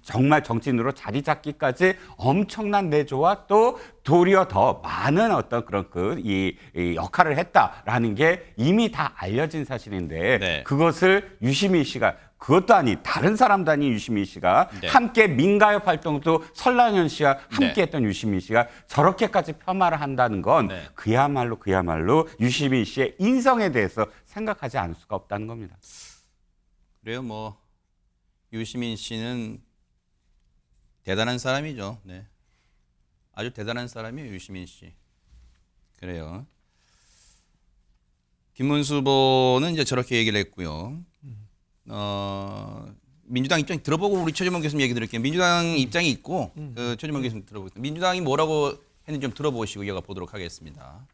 정말 정치인으로 자리 잡기까지 엄청난 내조와 또 도리어 더 많은 어떤 그런 이 역할을 했다라는 게 이미 다 알려진 사실인데 네. 그것을 유시민 씨가 그것도 아니 다른 사람도 아닌 유시민 씨가 네. 함께 민가협 활동도 설란현 씨와 함께 네. 했던 유시민 씨가 저렇게까지 폄하를 한다는 건 네. 그야말로 유시민 씨의 인성에 대해서 생각하지 않을 수가 없다는 겁니다. 그래요, 뭐 유시민 씨는 대단한 사람이죠. 네, 아주 대단한 사람이에요, 유시민 씨. 그래요. 김문수 후보는 이제 저렇게 얘기를 했고요. 민주당 입장 들어보고 우리 최재명 교수님 얘기 드릴게요. 민주당 입장이 있고 그 최재명 교수님 들어보겠습니다. 민주당이 뭐라고 했는지 좀 들어보시고 이어가 보도록 하겠습니다.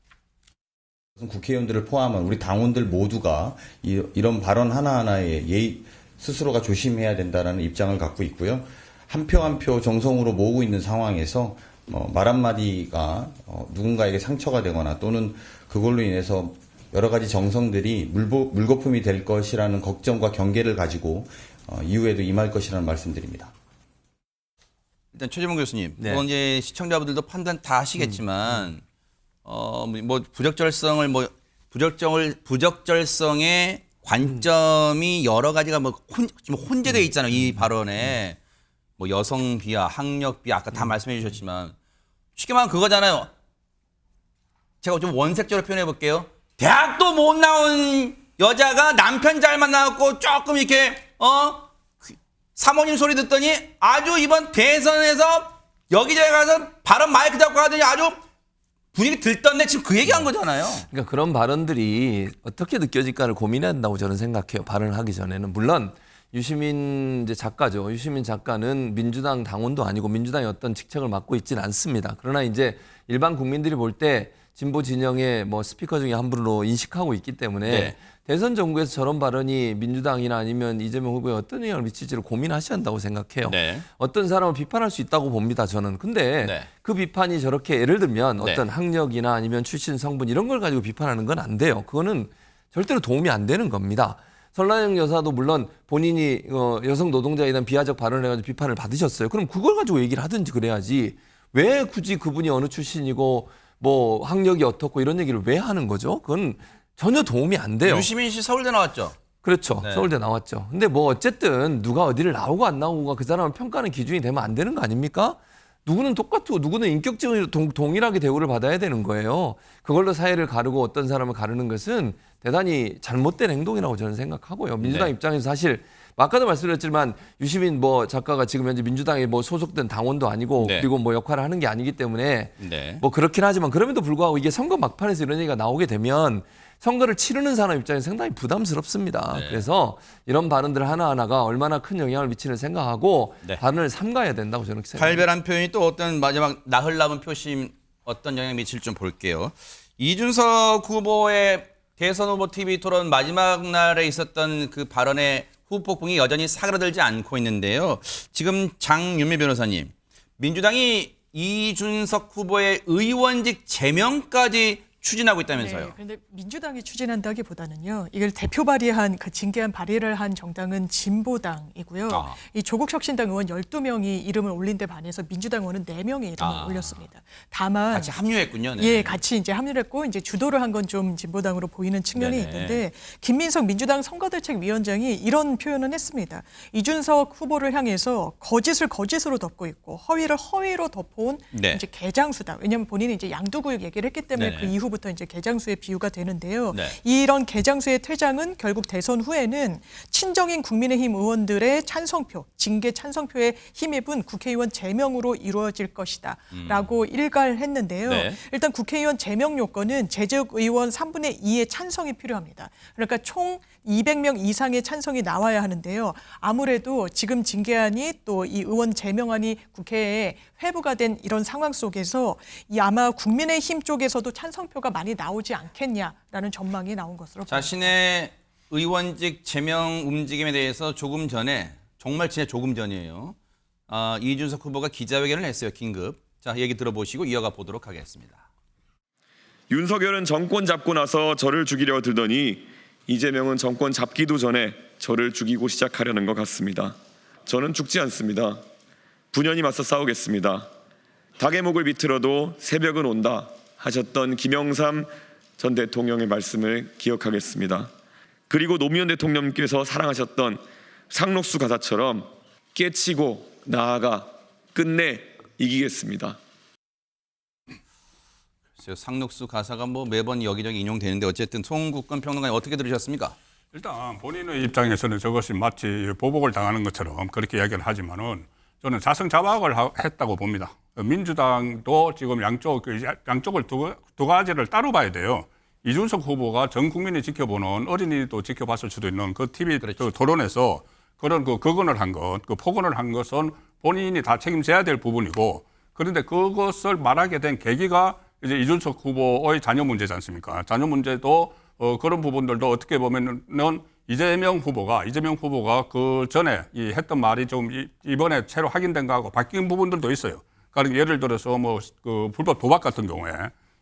국회의원들을 포함한 우리 당원들 모두가 이런 발언 하나하나에 스스로가 조심해야 된다는 입장을 갖고 있고요. 한 표 한 표 정성으로 모으고 있는 상황에서 말 한마디가 누군가에게 상처가 되거나 또는 그걸로 인해서 여러 가지 정성들이 물거품이 될 것이라는 걱정과 경계를 가지고 이후에도 임할 것이라는 말씀드립니다. 일단 최재명 교수님, 네. 그건 이제 시청자분들도 판단 다 하시겠지만 뭐 부적절성의 관점이 여러 가지가 지금 혼재되어 있잖아요. 이 발언에 뭐 여성 비하, 학력 비하 아까 다 말씀해 주셨지만 쉽게 말하면 그거잖아요. 제가 좀 원색적으로 표현해 볼게요. 대학도 못 나온 여자가 남편 잘 만나갖고 조금 이렇게 사모님 소리 듣더니 아주 이번 대선에서 여기저기 가서 발언 마이크 잡고 하더니 아주 분위기 들떴네. 지금 그 얘기한 거잖아요. 그러니까 그런 발언들이 어떻게 느껴질까를 고민해야 한다고 저는 생각해요. 발언을 하기 전에는. 물론 유시민 이제 작가죠. 유시민 작가는 민주당 당원도 아니고 민주당의 어떤 직책을 맡고 있지는 않습니다. 그러나 이제 일반 국민들이 볼 때 진보 진영의 뭐 스피커 중에 한 분으로 인식하고 있기 때문에 네. 대선 정국에서 저런 발언이 민주당이나 아니면 이재명 후보에 어떤 영향을 미칠지를 고민하셔야 한다고 생각해요. 네. 어떤 사람을 비판할 수 있다고 봅니다. 저는. 근데 네. 그 비판이 저렇게 예를 들면 네. 어떤 학력이나 아니면 출신 성분 이런 걸 가지고 비판하는 건 안 돼요. 그거는 절대로 도움이 안 되는 겁니다. 설라영 여사도 물론 본인이 여성 노동자에 대한 비하적 발언을 해가지고 비판을 받으셨어요. 그럼 그걸 가지고 얘기를 하든지 그래야지 왜 굳이 그분이 어느 출신이고 뭐 학력이 어떻고 이런 얘기를 왜 하는 거죠? 그건 전혀 도움이 안 돼요. 유시민 씨 서울대 나왔죠? 그렇죠. 네. 서울대 나왔죠. 근데 뭐 어쨌든 누가 어디를 나오고 안 나오고가 그 사람을 평가하는 기준이 되면 안 되는 거 아닙니까? 누구는 똑같고 누구는 인격적으로 동일하게 대우를 받아야 되는 거예요. 그걸로 사회를 가르고 어떤 사람을 가르는 것은 대단히 잘못된 행동이라고 저는 생각하고요. 민주당 네. 입장에서 사실 아까도 말씀드렸지만 유시민 뭐 작가가 지금 현재 민주당에 뭐 소속된 당원도 아니고 네. 그리고 뭐 역할을 하는 게 아니기 때문에 네. 뭐 그렇긴 하지만 그럼에도 불구하고 이게 선거 막판에서 이런 얘기가 나오게 되면 선거를 치르는 사람 입장에서 상당히 부담스럽습니다. 네. 그래서 이런 발언들 하나하나가 얼마나 큰 영향을 미치는 생각하고 네. 발언을 삼가야 된다고 저는 생각합니다. 팔별한 표현이 또 어떤 마지막 나흘 남은 표심 어떤 영향을 미칠지 좀 볼게요. 이준석 후보의 대선 후보 TV 토론 마지막 날에 있었던 그 발언의 후폭풍이 여전히 사그라들지 않고 있는데요. 지금 장윤미 변호사님, 민주당이 이준석 후보의 의원직 제명까지 추진하고 있다면서요. 네, 그런데 민주당이 추진한다기보다는요. 이걸 대표 발의한 그 징계안 발의를 한 정당은 진보당이고요. 이 조국 혁신당 의원 12명이 이름을 올린 데 반해서 민주당 의원은 4명의 이름을 올렸습니다. 다만 같이 합류했군요. 네. 예, 같이 이제 합류를 했고 이제 주도를 한 건 좀 진보당으로 보이는 측면이 네네. 있는데 김민석 민주당 선거대책위원장이 이런 표현은 했습니다. 이준석 후보를 향해서 거짓을 거짓으로 덮고 있고 허위를 허위로 덮어온 네. 이제 개장수다. 왜냐하면 본인이 이제 양두구육 얘기를 했기 때문에 네네. 그 이후부터 이제 개장수의 비유가 되는데요. 네. 이런 개장수의 퇴장은 결국 대선 후에는 친정인 국민의힘 의원들의 찬성표, 징계 찬성표에 힘입은 국회의원 제명으로 이루어질 것이다라고 일갈했는데요. 네. 일단 국회의원 제명 요건은 재적 의원 3분의 2의 찬성이 필요합니다. 그러니까 총 200명 이상의 찬성이 나와야 하는데요. 아무래도 지금 징계안이 또 이 의원 제명안이 국회에 회부가 된 이런 상황 속에서 이 아마 국민의힘 쪽에서도 찬성표가 많이 나오지 않겠냐라는 전망이 나온 것으로 보입니다. 자신의 의원직 제명 움직임에 대해서 조금 전에 정말 진짜 조금 전이에요. 이준석 후보가 기자회견을 했어요. 긴급. 자, 얘기 들어보시고 이어가 보도록 하겠습니다. 윤석열은 정권 잡고 나서 저를 죽이려 들더니 이재명은 정권 잡기도 전에 저를 죽이고 시작하려는 것 같습니다. 저는 죽지 않습니다. 분연히 맞서 싸우겠습니다. 닭의 목을 비틀어도 새벽은 온다 하셨던 김영삼 전 대통령의 말씀을 기억하겠습니다. 그리고 노무현 대통령께서 사랑하셨던 상록수 가사처럼 깨치고 나아가 끝내 이기겠습니다. 상록수 가사가 뭐 매번 여기저기 인용되는데 어쨌든 송국근 평론가님 어떻게 들으셨습니까? 일단 본인의 입장에서는 저것이 마치 보복을 당하는 것처럼 그렇게 이야기를 하지만은 저는 자성자박을 했다고 봅니다. 민주당도 지금 양쪽을 두 가지를 따로 봐야 돼요. 이준석 후보가 전 국민이 지켜보는 어린이도 지켜봤을 수도 있는 그 TV 토론에서 그런 그 거론을 한 것, 그 폭언을 한 것은 본인이 다 책임져야 될 부분이고 그런데 그것을 말하게 된 계기가 이제 이준석 후보의 자녀 문제지 않습니까? 자녀 문제도 그런 부분들도 어떻게 보면은 이재명 후보가 그 전에 했던 말이 좀 이번에 새로 확인된 거하고 바뀐 부분들도 있어요. 그러니까 예를 들어서 뭐 그 불법 도박 같은 경우에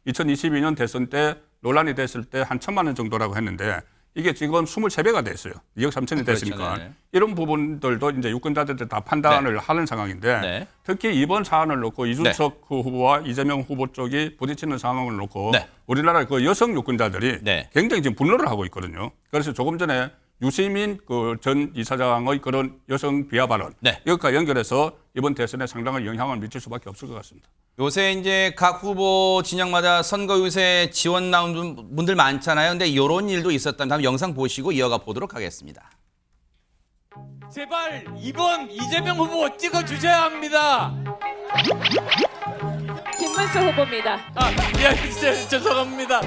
2022년 대선 때 논란이 됐을 때 한 1,000만 원 정도라고 했는데 이게 지금 23배가 됐어요. 2억 3천이 됐으니까. 그렇죠. 네. 이런 부분들도 이제 유권자들이 다 판단을 하는 상황인데 네. 특히 이번 사안을 놓고 이준석 후보와 이재명 후보 쪽이 부딪히는 상황을 놓고 네. 우리나라 그 여성 유권자들이 네. 굉장히 지금 분노를 하고 있거든요. 그래서 조금 전에 유시민 그 전 이사장의 그런 여성 비하 발언 네. 이것과 연결해서 이번 대선에 상당한 영향을 미칠 수밖에 없을 것 같습니다. 요새 이제 각 후보 진영마다 선거 유세 지원 나온 분들 많잖아요. 근데 이런 일도 있었다면 다음 영상 보시고 이어가 보도록 하겠습니다. 제발 이번 이재명 후보 찍어주셔야 합니다. 김문수 후보입니다. 진짜 죄송합니다.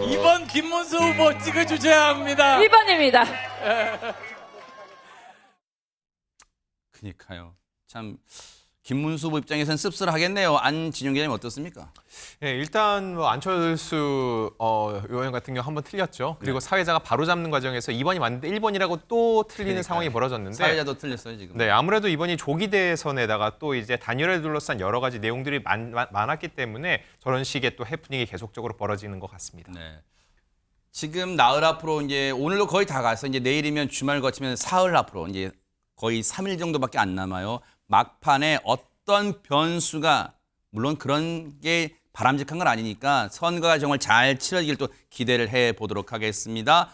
이번 김문수 후보 찍어주셔야 합니다. 2번입니다. 그러니까요. 참 김문수 후보 입장에서는 씁쓸하겠네요. 안진영 기자님 어떻습니까? 네, 일단 뭐 안철수 의원 같은 경우 한번 틀렸죠. 그리고 사회자가 바로잡는 과정에서 2번이 맞는데 1번이라고 또 틀리는 그러니까요. 상황이 벌어졌는데 사회자도 틀렸어요 지금. 네, 아무래도 이번이 조기 대선에다가 또 이제 단일화를 둘러싼 여러 가지 내용들이 많았기 때문에 저런 식의 또 해프닝이 계속적으로 벌어지는 것 같습니다. 네. 지금 나흘 앞으로 이제 오늘도 거의 다 갔어. 이제 내일이면 주말 거치면 사흘 앞으로 이제 거의 3일 정도밖에 안 남아요. 막판에 어떤 변수가 물론 그런 게 바람직한 건 아니니까 선거가 정말 잘 치러지길 또 기대를 해 보도록 하겠습니다.